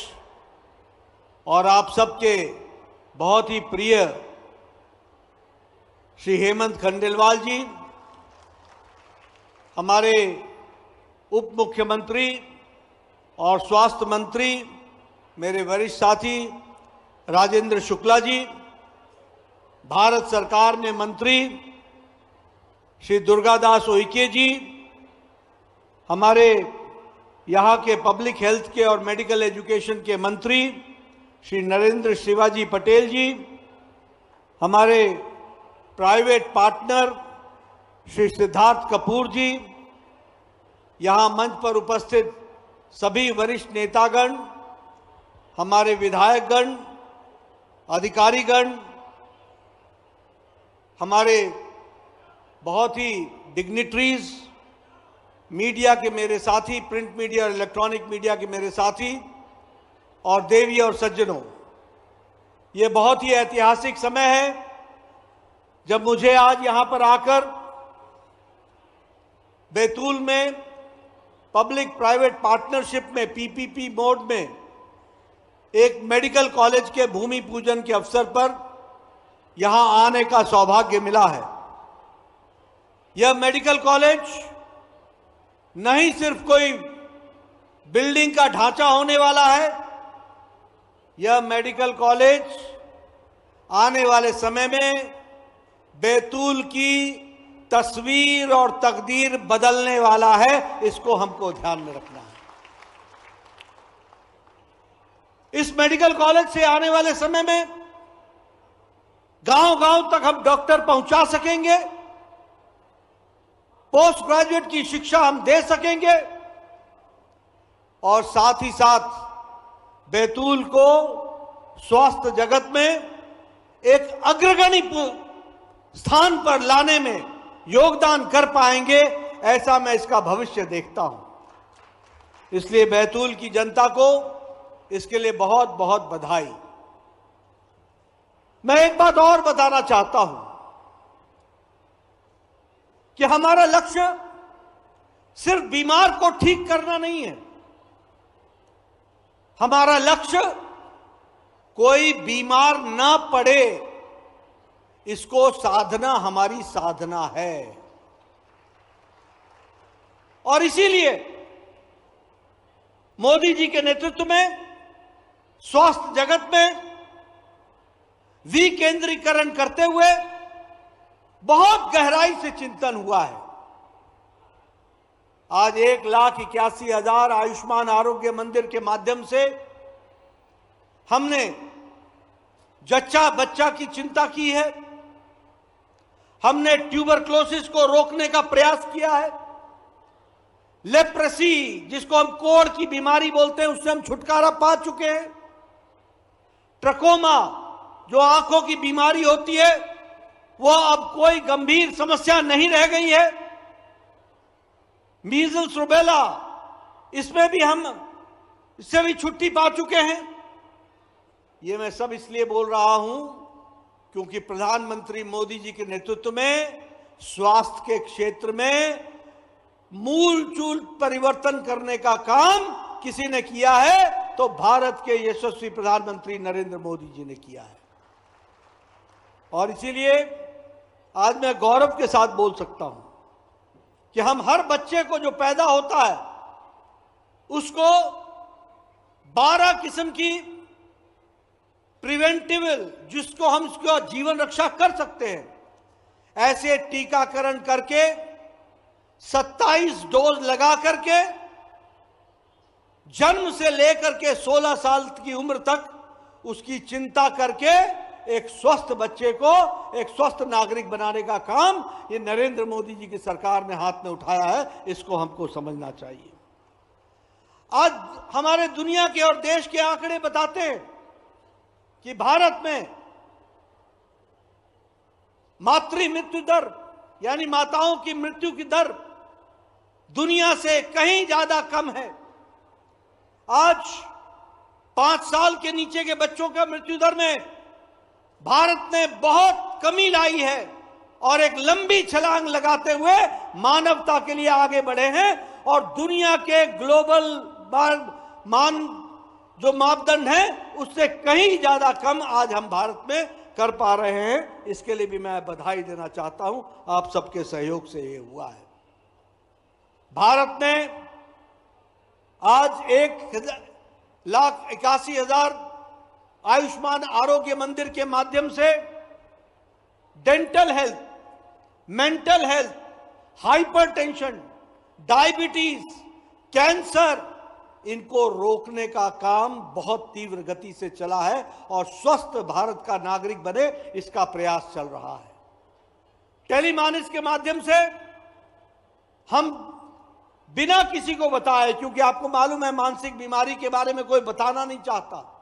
Speaker 5: और आप सबके बहुत ही प्रिय श्री हेमंत खंडेलवाल जी, हमारे उप मुख्यमंत्री और स्वास्थ्य मंत्री मेरे वरिष्ठ साथी राजेंद्र शुक्ला जी, भारत सरकार में मंत्री श्री दुर्गादास उइके जी, हमारे यहाँ के पब्लिक हेल्थ के और मेडिकल एजुकेशन के मंत्री श्री नरेंद्र शिवाजी पटेल जी, हमारे प्राइवेट पार्टनर श्री सिद्धार्थ कपूर जी, यहाँ मंच पर उपस्थित सभी वरिष्ठ नेतागण, हमारे विधायकगण, अधिकारीगण, हमारे बहुत ही डिग्निटरीज, मीडिया के मेरे साथी, प्रिंट मीडिया और इलेक्ट्रॉनिक मीडिया के मेरे साथी और देवी और सज्जनों, ये बहुत ही ऐतिहासिक समय है जब मुझे आज यहां पर आकर बैतूल में पब्लिक प्राइवेट पार्टनरशिप में पीपीपी मोड में एक मेडिकल कॉलेज के भूमि पूजन के अवसर पर यहां आने का सौभाग्य मिला है। यह मेडिकल कॉलेज नहीं सिर्फ कोई बिल्डिंग का ढांचा होने वाला है, यह मेडिकल कॉलेज आने वाले समय में बैतूल की तस्वीर और तकदीर बदलने वाला है। इसको हमको ध्यान में रखना है। इस मेडिकल कॉलेज से आने वाले समय में गांव-गांव तक हम डॉक्टर पहुंचा सकेंगे, पोस्ट ग्रेजुएट की शिक्षा हम दे सकेंगे और साथ ही साथ बैतूल को स्वास्थ्य जगत में एक अग्रगणी स्थान पर लाने में योगदान कर पाएंगे, ऐसा मैं इसका भविष्य देखता हूं। इसलिए बैतूल की जनता को इसके लिए बहुत बहुत बधाई। मैं एक बात और बताना चाहता हूं कि हमारा लक्ष्य सिर्फ बीमार को ठीक करना नहीं है, हमारा लक्ष्य कोई बीमार ना पड़े, इसको साधना हमारी साधना है। और इसीलिए मोदी जी के नेतृत्व में स्वास्थ्य जगत में विकेंद्रीकरण करते हुए बहुत गहराई से चिंतन हुआ है। आज 1,81,000 आयुष्मान आरोग्य मंदिर के माध्यम से हमने जच्चा बच्चा की चिंता की है, हमने ट्यूबरक्लोसिस को रोकने का प्रयास किया है, लेप्रेसी जिसको हम कोढ़ की बीमारी बोलते हैं उससे हम छुटकारा पा चुके हैं, ट्रकोमा जो आंखों की बीमारी होती है वो अब कोई गंभीर समस्या नहीं रह गई है, मीजल्स रुबेला इसमें भी हम इससे भी छुट्टी पा चुके हैं। ये मैं सब इसलिए बोल रहा हूं क्योंकि प्रधानमंत्री मोदी जी के नेतृत्व में स्वास्थ्य के क्षेत्र में मूलचूल परिवर्तन करने का काम किसी ने किया है तो भारत के यशस्वी प्रधानमंत्री नरेंद्र मोदी जी ने किया है। और इसीलिए आज मैं गौरव के साथ बोल सकता हूं कि हम हर बच्चे को जो पैदा होता है उसको 12 किस्म की प्रिवेंटिवल, जिसको हम इसको जीवन रक्षा कर सकते हैं, ऐसे टीकाकरण करके 27 डोज लगा करके जन्म से लेकर के 16 साल की उम्र तक उसकी चिंता करके एक स्वस्थ बच्चे को एक स्वस्थ नागरिक बनाने का काम ये नरेंद्र मोदी जी की सरकार ने हाथ में उठाया है। इसको हमको समझना चाहिए। आज हमारे दुनिया के और देश के आंकड़े बताते हैं कि भारत में मातृ मृत्यु दर यानी माताओं की मृत्यु की दर दुनिया से कहीं ज्यादा कम है। आज 5 साल के नीचे के बच्चों का मृत्यु दर में भारत ने बहुत कमी लाई है और एक लंबी छलांग लगाते हुए मानवता के लिए आगे बढ़े हैं और दुनिया के ग्लोबल जो मापदंड है उससे कहीं ज्यादा कम आज हम भारत में कर पा रहे हैं। इसके लिए भी मैं बधाई देना चाहता हूं, आप सबके सहयोग से ये हुआ है। भारत ने आज 1,81,000 आयुष्मान आरोग्य मंदिर के माध्यम से dental health, mental health, hypertension, diabetes, cancer, इनको रोकने का काम बहुत तीव्र गति से चला है और स्वस्थ भारत का नागरिक बने इसका प्रयास चल रहा है। टेलीमानिस के माध्यम से हम बिना किसी को बताए, क्योंकि आपको मालूम है मानसिक बीमारी के बारे में कोई बताना नहीं चाहता,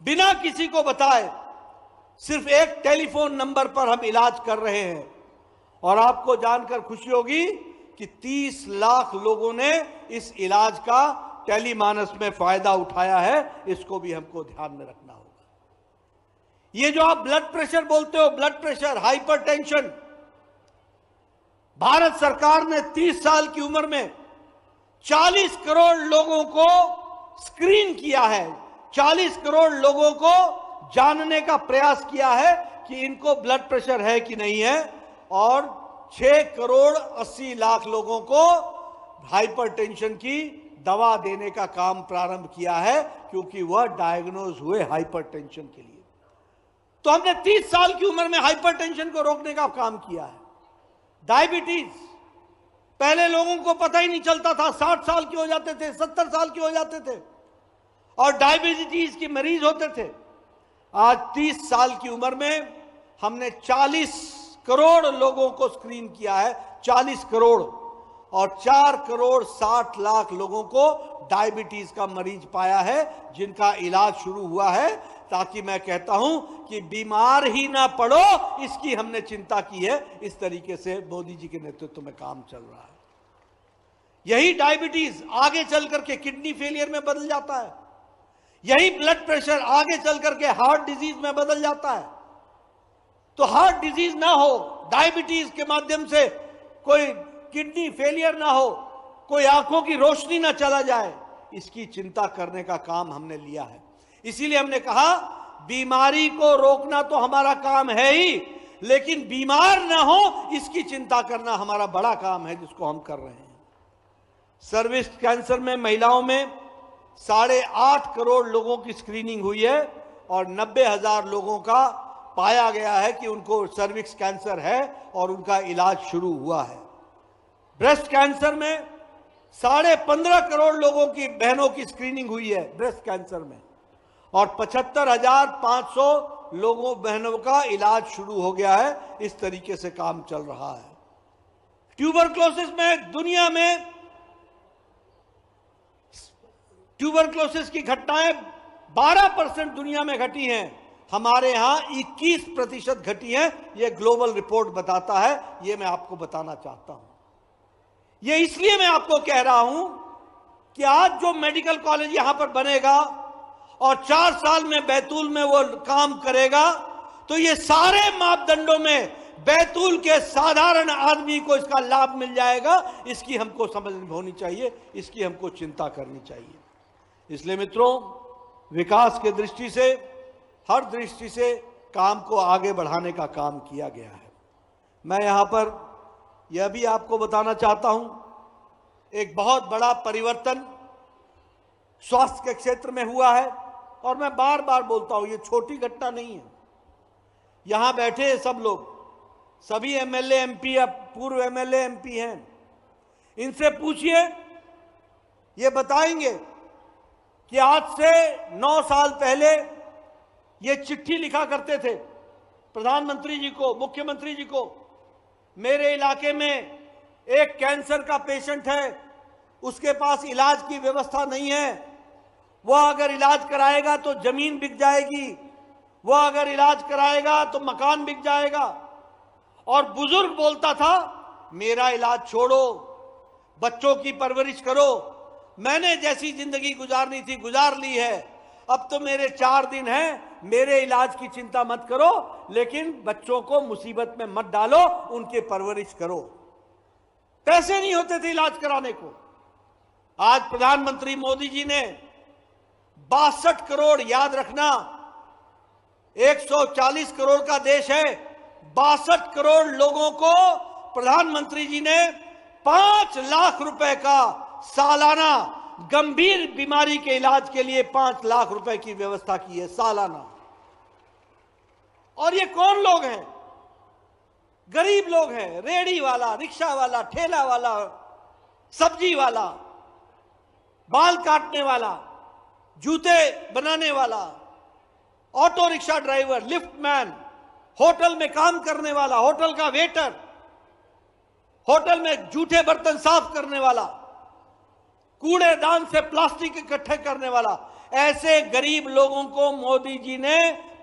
Speaker 5: बिना किसी को बताए सिर्फ एक टेलीफोन नंबर पर हम इलाज कर रहे हैं और आपको जानकर खुशी होगी कि 30 लाख लोगों ने इस इलाज का टेलीमानस में फायदा उठाया है। इसको भी हमको ध्यान में रखना होगा। ये जो आप ब्लड प्रेशर बोलते हो, ब्लड प्रेशर, हाइपरटेंशन, भारत सरकार ने 30 साल की उम्र में 40 करोड़ लोगों को स्क्रीन किया है, 40 करोड़ लोगों को जानने का प्रयास किया है कि इनको ब्लड प्रेशर है कि नहीं है और 6 करोड़ 80 लाख लोगों को हाइपरटेंशन की दवा देने का काम प्रारंभ किया है क्योंकि वह डायग्नोज हुए हाइपरटेंशन के लिए। तो हमने 30 साल की उम्र में हाइपरटेंशन को रोकने का काम किया है। डायबिटीज, पहले लोगों को पता ही नहीं चलता था, 60 साल के हो जाते थे, 70 साल के हो जाते थे और डायबिटीज के मरीज होते थे। आज 30 साल की उम्र में हमने 40 करोड़ लोगों को स्क्रीन किया है, 40 करोड़, और 4 करोड़ 60 लाख लोगों को डायबिटीज का मरीज पाया है जिनका इलाज शुरू हुआ है, ताकि मैं कहता हूं कि बीमार ही ना पड़ो इसकी हमने चिंता की है। इस तरीके से मोदी जी के नेतृत्व में काम चल रहा है। यही डायबिटीज आगे चल करके किडनी फेलियर में बदल जाता है, यही ब्लड प्रेशर आगे चल करके हार्ट डिजीज में बदल जाता है। तो हार्ट डिजीज ना हो, डायबिटीज के माध्यम से कोई किडनी फेलियर ना हो, कोई आंखों की रोशनी ना चला जाए, इसकी चिंता करने का काम हमने लिया है। इसीलिए हमने कहा बीमारी को रोकना तो हमारा काम है ही, लेकिन बीमार ना हो इसकी चिंता करना हमारा बड़ा काम है, जिसको हम कर रहे हैं। सर्विक्स कैंसर में महिलाओं में 8.5 करोड़ लोगों की स्क्रीनिंग हुई है और 90,000 लोगों का पाया गया है कि उनको सर्विक्स कैंसर है और उनका इलाज शुरू हुआ है। ब्रेस्ट कैंसर में 15.5 करोड़ लोगों की बहनों की स्क्रीनिंग हुई है ब्रेस्ट कैंसर में और 75,500 लोगों बहनों का इलाज शुरू हो गया है। इस तरीके से काम चल रहा है। ट्यूबरक्लोसिस में दुनिया में ट्यूबरक्लोसिस की घटनाएं 12% दुनिया में घटी हैं, हमारे यहां 21% घटी हैं। यह ग्लोबल रिपोर्ट बताता है, यह मैं आपको बताना चाहता हूं। यह इसलिए मैं आपको कह रहा हूं कि आज जो मेडिकल कॉलेज यहां पर बनेगा और 4 साल में बैतूल में वो काम करेगा, तो ये सारे मापदंडों में बैतूल के साधारण आदमी को इसका लाभ मिल जाएगा। इसकी हमको समझ होनी चाहिए, इसकी हमको चिंता करनी चाहिए। इसलिए मित्रों, विकास के दृष्टि से, हर दृष्टि से काम को आगे बढ़ाने का काम किया गया है। मैं यहां पर यह भी आपको बताना चाहता हूं, एक बहुत बड़ा परिवर्तन स्वास्थ्य के क्षेत्र में हुआ है। और मैं बार बार बोलता हूं, ये छोटी घटना नहीं है। यहां बैठे सब लोग, सभी एमएलए एमपी या पूर्व एमएलए एमपी हैं, इनसे पूछिए, ये बताएंगे कि आज से 9 साल पहले ये चिट्ठी लिखा करते थे प्रधानमंत्री जी को, मुख्यमंत्री जी को, मेरे इलाके में एक कैंसर का पेशेंट है, उसके पास इलाज की व्यवस्था नहीं है, वह अगर इलाज कराएगा तो जमीन बिक जाएगी, वह अगर इलाज कराएगा तो मकान बिक जाएगा। और बुजुर्ग बोलता था, मेरा इलाज छोड़ो, बच्चों की परवरिश करो, मैंने जैसी जिंदगी गुजारनी थी गुजार ली है, अब तो मेरे 4 दिन हैं, मेरे इलाज की चिंता मत करो, लेकिन बच्चों को मुसीबत में मत डालो, उनकी परवरिश करो। पैसे नहीं होते थे इलाज कराने को। आज प्रधानमंत्री मोदी जी ने 62 करोड़, याद रखना 140 करोड़ का देश है, 62 करोड़ लोगों को प्रधानमंत्री जी ने 5 लाख रुपए का सालाना, गंभीर बीमारी के इलाज के लिए 5 लाख रुपए की व्यवस्था की है सालाना। और ये कौन लोग हैं? गरीब लोग हैं, रेहड़ी वाला, रिक्शा वाला, ठेला वाला, सब्जी वाला, बाल काटने वाला, जूते बनाने वाला, auto rickshaw driver, lift man, hotel में काम करने वाला, होटल का वेटर, होटल में जूठे बर्तन साफ करने वाला, कूड़ेदान से प्लास्टिक इकट्ठे करने वाला, ऐसे गरीब लोगों को मोदी जी ने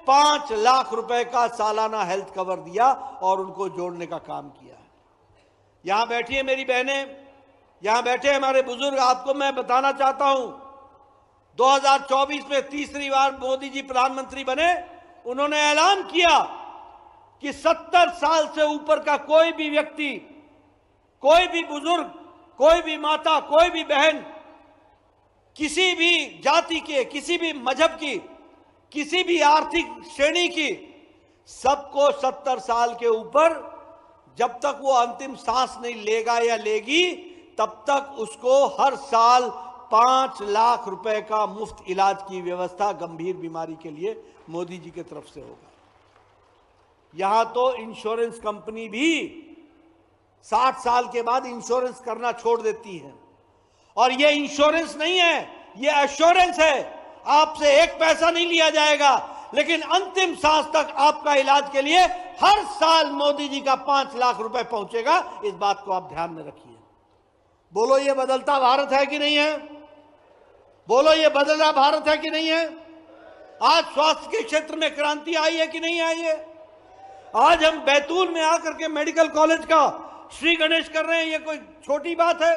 Speaker 5: 5 लाख रुपए का सालाना हेल्थ कवर दिया और उनको जोड़ने का काम किया है। यहां बैठी है मेरी बहनें, यहां बैठे हमारे बुजुर्ग, आपको मैं बताना चाहता हूं, 2024 में तीसरी बार मोदी जी प्रधानमंत्री बने, उन्होंने ऐलान किया कि 70 साल से ऊपर का कोई भी व्यक्ति, कोई भी बुजुर्ग, कोई भी माता, कोई भी बहन, किसी भी जाति के, किसी भी मजहब की, किसी भी आर्थिक श्रेणी की, सबको 70 साल के ऊपर जब तक वो अंतिम सांस नहीं लेगा या लेगी, तब तक उसको हर साल 5 लाख रुपए का मुफ्त इलाज की व्यवस्था गंभीर बीमारी के लिए मोदी जी की तरफ से होगा। यहां तो इंश्योरेंस कंपनी भी 60 साल के बाद इंश्योरेंस करना छोड़ देती है। और ये इंश्योरेंस नहीं है, ये एश्योरेंस है। आपसे एक पैसा नहीं लिया जाएगा, लेकिन अंतिम सांस तक आपका इलाज के लिए हर साल मोदी जी का 5 लाख रुपए पहुंचेगा। इस बात को आप ध्यान में रखिए। बोलो, ये बदलता भारत है कि नहीं है? बोलो, ये बदला भारत है कि नहीं है? आज स्वास्थ्य के क्षेत्र में क्रांति आई है कि नहीं आई है? आज हम बैतूल में आकर के मेडिकल कॉलेज का श्री गणेश कर रहे हैं, ये कोई छोटी बात है?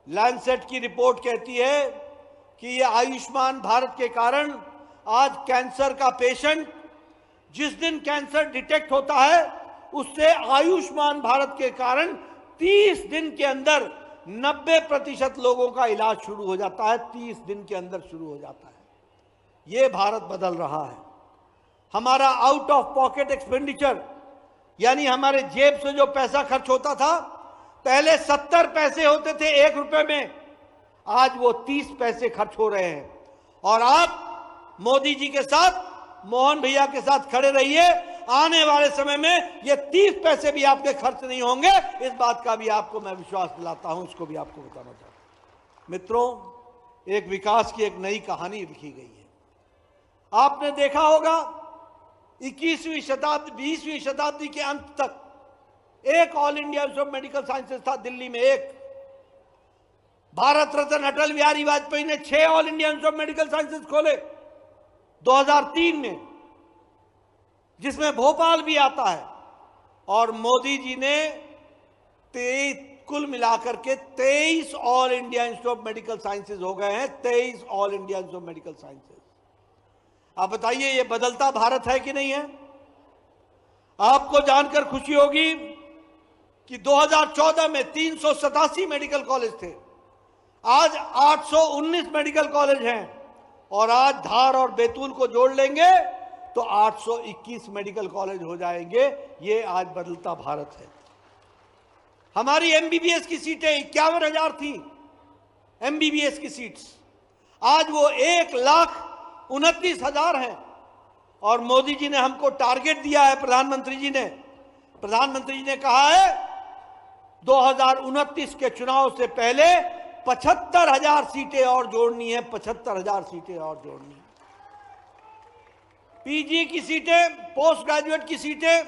Speaker 5: लैंसेट की रिपोर्ट कहती है कि ये आयुष्मान भारत के कारण आज कैंसर का पेशेंट, जिस दिन कैंसर डिटेक्ट होता है, उससे आयुष्मान भारत के कारण 30 दिन के अंदर 90% लोगों का इलाज शुरू हो जाता है। 30 दिन के अंदर शुरू हो जाता है। ये भारत बदल रहा है। हमारा आउट ऑफ पॉकेट एक्सपेंडिचर, यानी हमारे जेब से जो पैसा खर्च होता था, पहले 70 पैसे होते थे 1 रुपए में, आज वो 30 पैसे खर्च हो रहे हैं। और आप मोदी जी के साथ, मोहन भैया के साथ खड़े रहिए, आने वाले समय में ये 30 पैसे भी आपके खर्च नहीं होंगे। इस बात का भी आपको मैं विश्वास दिलाता हूं, इसको भी आपको बताना चाहता हूं। मित्रों, एक विकास की एक नई कहानी लिखी गई है। आपने देखा होगा 21वीं शताब्दी, 20वीं शताब्दी के अंत तक एक all India institute of medical sciences था दिल्ली में। एक भारत रत्न अटल बिहारी वाजपेयी ने 6 all India institute of medical sciences खोले 2003 में, जिसमें भोपाल भी आता है। और मोदी जी ने कुल मिलाकर के 23 all India institute of medical sciences हो गए हैं। 23 all India institute of medical sciences. आप बताइए, ये बदलता भारत है कि नहीं है? आपको जानकर खुशी होगी कि 2014 में 387 मेडिकल कॉलेज थे, आज 819 मेडिकल कॉलेज हैं। और आज धार और बैतूल को जोड़ लेंगे तो 821 मेडिकल कॉलेज हो जाएंगे। ये आज बदलता भारत है। हमारी एमबीबीएस की सीटें 51,000 थी, एमबीबीएस की सीट्स, आज वो 1,29,000 हैं। और मोदी जी ने हमको टारगेट दिया है, प्रधानमंत्री जी ने कहा है 2029 के चुनाव से पहले 75,000 सीटें और जोड़नी है, 75,000 सीटें और जोड़नी है। पीजी की सीटें, पोस्ट ग्रेजुएट की सीटें,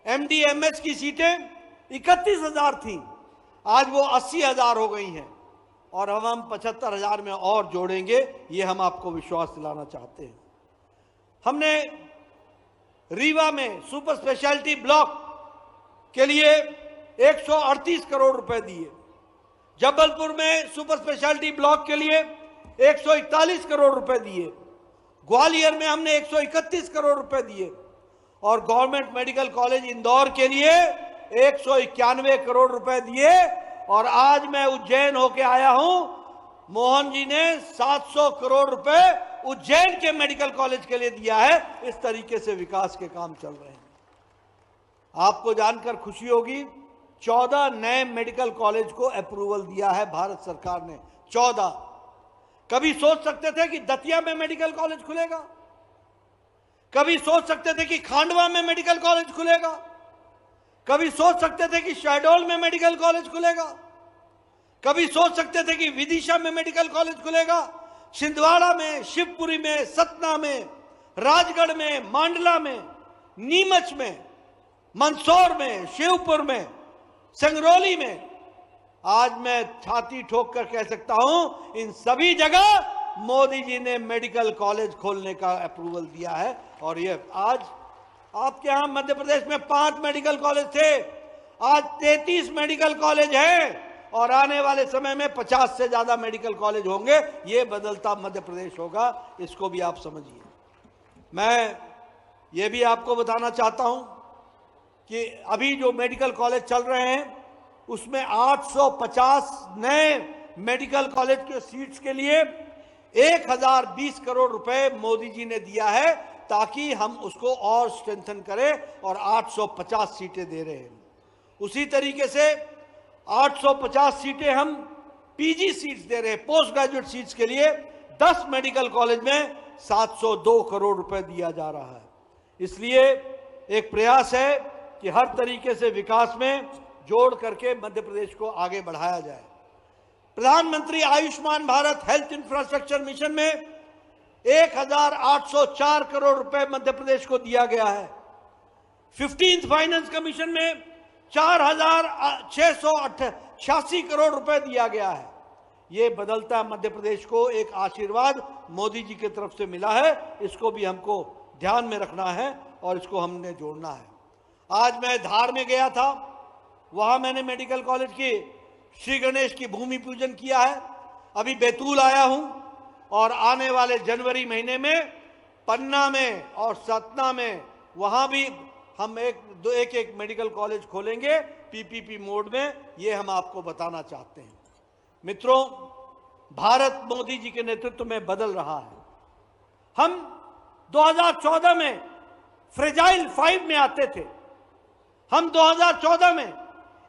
Speaker 5: एमडी एमएस की सीटें 31,000 थी, आज वो 80,000 हो गई हैं। और हम 75,000 में और जोड़ेंगे, ये हम आपको विश्वास दिलाना चाहते हैं। हमने रीवा में सुपर स्पेशलिटी ब्लॉक के लिए 138 करोड़ रुपए दिए, जबलपुर में सुपर स्पेशलिटी ब्लॉक के लिए 141 करोड़ रुपए दिए, ग्वालियर में हमने 131 करोड़ रुपए दिए, और गवर्नमेंट मेडिकल कॉलेज इंदौर के लिए 191 करोड़ रुपए दिए। और आज मैं उज्जैन होके आया हूं, मोहन जी ने 700 करोड़ रुपए उज्जैन के मेडिकल कॉलेज के लिए दिया है। इस तरीके से विकास के काम चल रहे हैं। आपको जानकर खुशी होगी, 14 नए मेडिकल कॉलेज को अप्रूवल दिया है भारत सरकार ने, 14। कभी सोच सकते थे कि दतिया में मेडिकल कॉलेज खुलेगा, कभी सोच सकते थे कि खांडवा में मेडिकल कॉलेज खुलेगा, कभी सोच सकते थे कि शहडोल में मेडिकल कॉलेज खुलेगा, कभी सोच सकते थे कि विदिशा में मेडिकल कॉलेज खुलेगा, छिंदवाड़ा में, शिवपुरी में, सतना में, राजगढ़ में, मांडला में, नीमच में, मंदसौर में, शिवपुर में, संगरौली में। आज मैं छाती ठोक कर कह सकता हूं, इन सभी जगह मोदी जी ने मेडिकल कॉलेज खोलने का अप्रूवल दिया है। और ये आज आपके यहां मध्य प्रदेश में 5 मेडिकल कॉलेज थे, आज 33 मेडिकल कॉलेज हैं, और आने वाले समय में 50 से ज्यादा मेडिकल कॉलेज होंगे। ये बदलता मध्य प्रदेश होगा, इसको भी आप समझिए। मैं ये भी आपको बताना चाहता हूं कि अभी जो मेडिकल कॉलेज चल रहे हैं उसमें 850 नए मेडिकल कॉलेज के सीट्स के लिए 1020 करोड़ रुपए मोदी जी ने दिया है, ताकि हम उसको और स्ट्रेंथन करें, और 850 सीटें दे रहे हैं। उसी तरीके से 850 सीटें हम पीजी सीट्स दे रहे हैं, पोस्ट ग्रेजुएट सीट्स के लिए 10 मेडिकल कॉलेज में 702 करोड़ रुपए दिया जा रहा है। इसलिए एक प्रयास है कि हर तरीके से विकास में जोड़ करके मध्य प्रदेश को आगे बढ़ाया जाए। प्रधानमंत्री Ayushman Bharat health infrastructure mission में 1,804 करोड़ रुपए मध्य प्रदेश को दिया गया है। 15th फाइनेंस कमीशन में 4,686 करोड़ रुपए दिया गया है। ये बदलता मध्य प्रदेश को एक आशीर्वाद मोदी जी की तरफ से मिला है, इसको भी हमको ध्यान में रखना है और इसको हमने जोड़ना है। आज मैं धार में गया था, वहां मैंने मेडिकल कॉलेज की श्री गणेश की भूमि पूजन किया है। अभी बैतूल आया हूं, और आने वाले जनवरी महीने में पन्ना में और सतना में वहां भी हम एक मेडिकल कॉलेज खोलेंगे पीपीपी मोड में। ये हम आपको बताना चाहते हैं। मित्रों, भारत मोदी जी के नेतृत्व में बदल रहा है। हम 2014 में फ्रेजाइल 5 में आते थे, हम 2014 में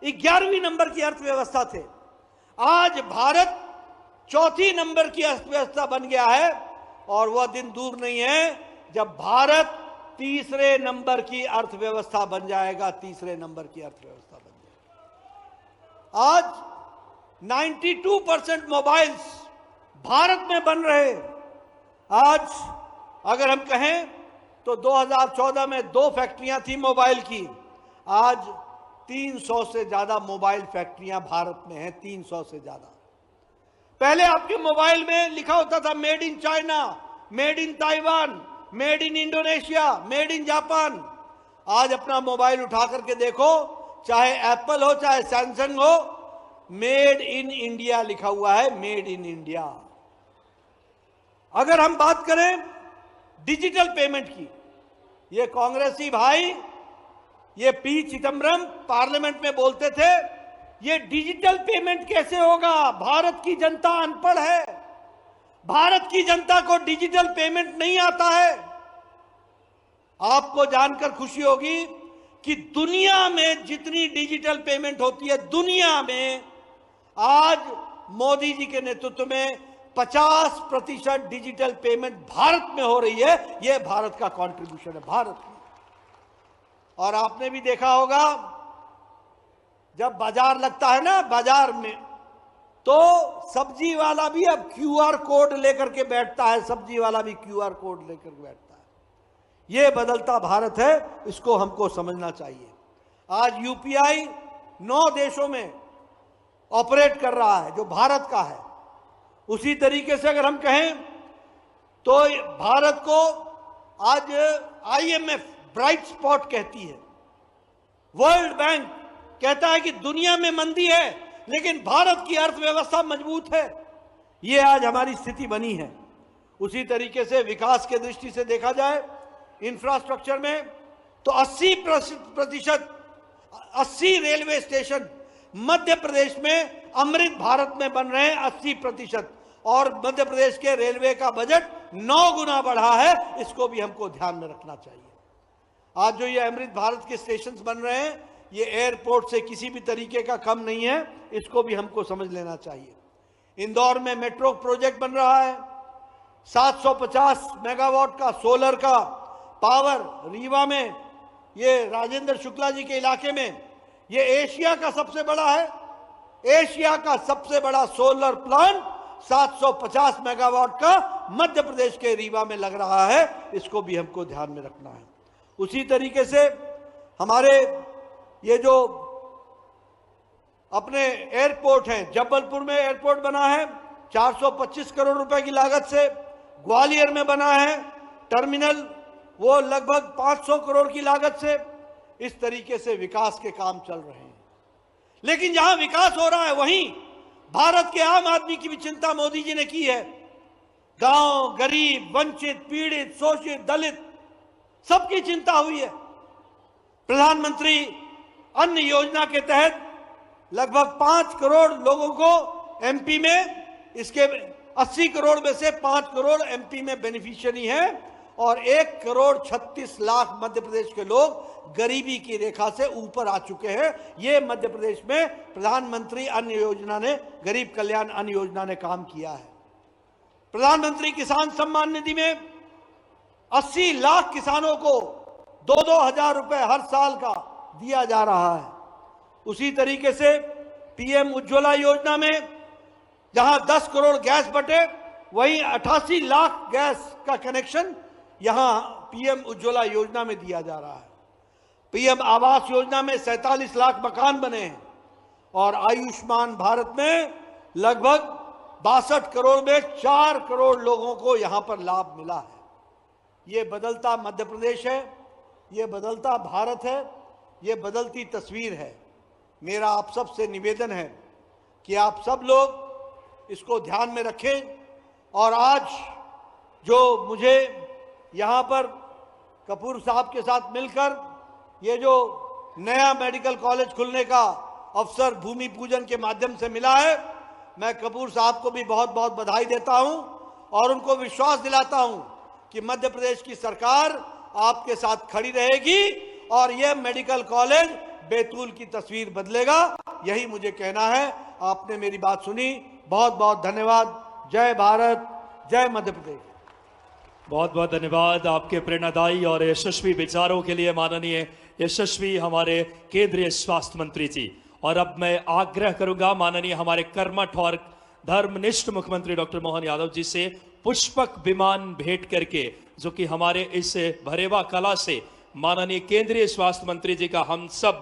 Speaker 5: 11वीं नंबर की अर्थव्यवस्था थे। आज भारत 4थी नंबर की अर्थव्यवस्था बन गया है, और वह दिन दूर नहीं है जब भारत 3रे नंबर की अर्थव्यवस्था बन जाएगा, 3रे नंबर की अर्थव्यवस्था बन जाएगा। आज 92% मोबाइल्स भारत में बन रहे हैं। आज अगर हम कहें तो 2014 में 2 फैक्ट्रियां थी मोबाइल की, आज 300 से ज्यादा मोबाइल फैक्ट्रियां भारत में हैं, 300 से ज्यादा। पहले आपके मोबाइल में लिखा होता था made in China, made in Taiwan, made in Indonesia, made in Japan. आज अपना मोबाइल उठा करके देखो, चाहे एप्पल हो चाहे सैमसंग हो, मेड इन इंडिया लिखा हुआ है, मेड इन इंडिया। अगर हम बात करें डिजिटल पेमेंट की, ये कांग्रेसी भाई, ये पी चिदम्बरम पार्लियामेंट में बोलते थे ये डिजिटल पेमेंट कैसे होगा, भारत की जनता अनपढ़ है, भारत की जनता को डिजिटल पेमेंट नहीं आता है। आपको जानकर खुशी होगी कि दुनिया में जितनी डिजिटल पेमेंट होती है, दुनिया में आज मोदी जी के नेतृत्व में 50% डिजिटल पेमेंट भारत में हो रही है। यह भारत का कंट्रीब्यूशन है, भारत की। और आपने भी देखा होगा, जब बाजार लगता है ना, बाजार में, तो सब्जी वाला भी अब QR कोड लेकर के बैठता है, सब्जी वाला भी QR कोड लेकर के बैठता है। यह बदलता भारत है, इसको हमको समझना चाहिए। आज UPI 9 देशों में ऑपरेट कर रहा है, जो भारत का है। उसी तरीके से अगर हम कहें तो भारत को आज IMF ब्राइट स्पॉट कहती है, वर्ल्ड बैंक कहता है कि दुनिया में मंदी है लेकिन भारत की अर्थव्यवस्था मजबूत है। यह आज हमारी स्थिति बनी है। उसी तरीके से विकास के दृष्टि से देखा जाए, इंफ्रास्ट्रक्चर में तो 80% 80 रेलवे स्टेशन मध्य प्रदेश में अमृत भारत में बन रहे हैं, 80%। और मध्य प्रदेश के रेलवे का बजट 9 गुना बढ़ा है, इसको भी हमको ध्यान में रखना चाहिए। आज जो ये अमृत भारत के स्टेशंस बन रहे हैं, ये एयरपोर्ट से किसी भी तरीके का कम नहीं है, इसको भी हमको समझ लेना चाहिए। इंदौर में मेट्रो प्रोजेक्ट बन रहा है, 750 मेगावाट का सोलर का पावर। रीवा में, ये राजेंद्र शुक्ला जी के इलाके में, ये एशिया का सबसे बड़ा है, एशिया का सबसे बड़ा सोलर प्लांट 750 मेगावाट का मध्य प्रदेश के रीवा में लग रहा है, इसको भी हमको ध्यान में रखना है। उसी तरीके से हमारे ये जो अपने एयरपोर्ट हैं, जबलपुर में एयरपोर्ट बना है 425 करोड़ रुपए की लागत से, ग्वालियर में बना है टर्मिनल, वो लगभग 500 करोड़ की लागत से। इस तरीके से विकास के काम चल रहे हैं। लेकिन जहां विकास हो रहा है, वहीं भारत के आम आदमी की भी चिंता मोदी जी ने की है। गांव, गरीब, वंचित, पीड़ित, शोषित, दलित, सबकी चिंता हुई है। प्रधानमंत्री अन्न योजना के तहत लगभग 5 करोड़ लोगों को एमपी में, इसके 80 करोड़ में से 5 करोड़ एमपी में बेनिफिशियरी हैं और 1 करोड़ 36 लाख मध्य प्रदेश के लोग गरीबी की रेखा से ऊपर आ चुके हैं। ये मध्य प्रदेश में प्रधानमंत्री अन्न योजना ने, गरीब कल्याण अन्न योजना ने काम किया है। प्रधानमंत्री किसान सम्मान निधि में 80 लाख किसानों को 2-2 हजार रुपए हर साल का दिया जा रहा है। उसी तरीके से पीएम उज्ज्वला योजना में जहां 10 करोड़ गैस बटे, वहीं 88 लाख गैस का कनेक्शन यहां पीएम उज्ज्वला योजना में दिया जा रहा है। पीएम आवास योजना में 47 लाख मकान बने हैं और आयुष्मान भारत में लगभग 62 करोड़ में 4 करोड़ लोगों को यहां पर लाभ मिला है। ये बदलता मध्य प्रदेश है, ये बदलता भारत है, ये बदलती तस्वीर है। मेरा आप सब से निवेदन है कि आप सब लोग इसको ध्यान में रखें। और आज जो मुझे यहाँ पर कपूर साहब के साथ मिलकर ये जो नया मेडिकल कॉलेज खुलने का अवसर भूमि पूजन के माध्यम से मिला है, मैं कपूर साहब को भी बहुत बहुत बधाई देता हूं और उनको विश्वास दिलाता हूं कि मध्य प्रदेश की सरकार आपके साथ खड़ी रहेगी और यह मेडिकल कॉलेज बैतूल की तस्वीर बदलेगा। यही मुझे कहना है। आपने मेरी बात सुनी, बहुत बहुत धन्यवाद। जय भारत, जय मध्य प्रदेश।
Speaker 1: बहुत बहुत धन्यवाद आपके प्रेरणादायी और यशस्वी विचारों के लिए माननीय यशस्वी हमारे केंद्रीय स्वास्थ्य मंत्री जी। और अब मैं आग्रह करूंगा माननीय हमारे कर्मठ और धर्मनिष्ठ मुख्यमंत्री डॉक्टर मोहन यादव जी से पुष्पक विमान भेंट करके, जो कि हमारे इस भरेवा कला से माननीय केंद्रीय स्वास्थ्य मंत्री जी का हम सब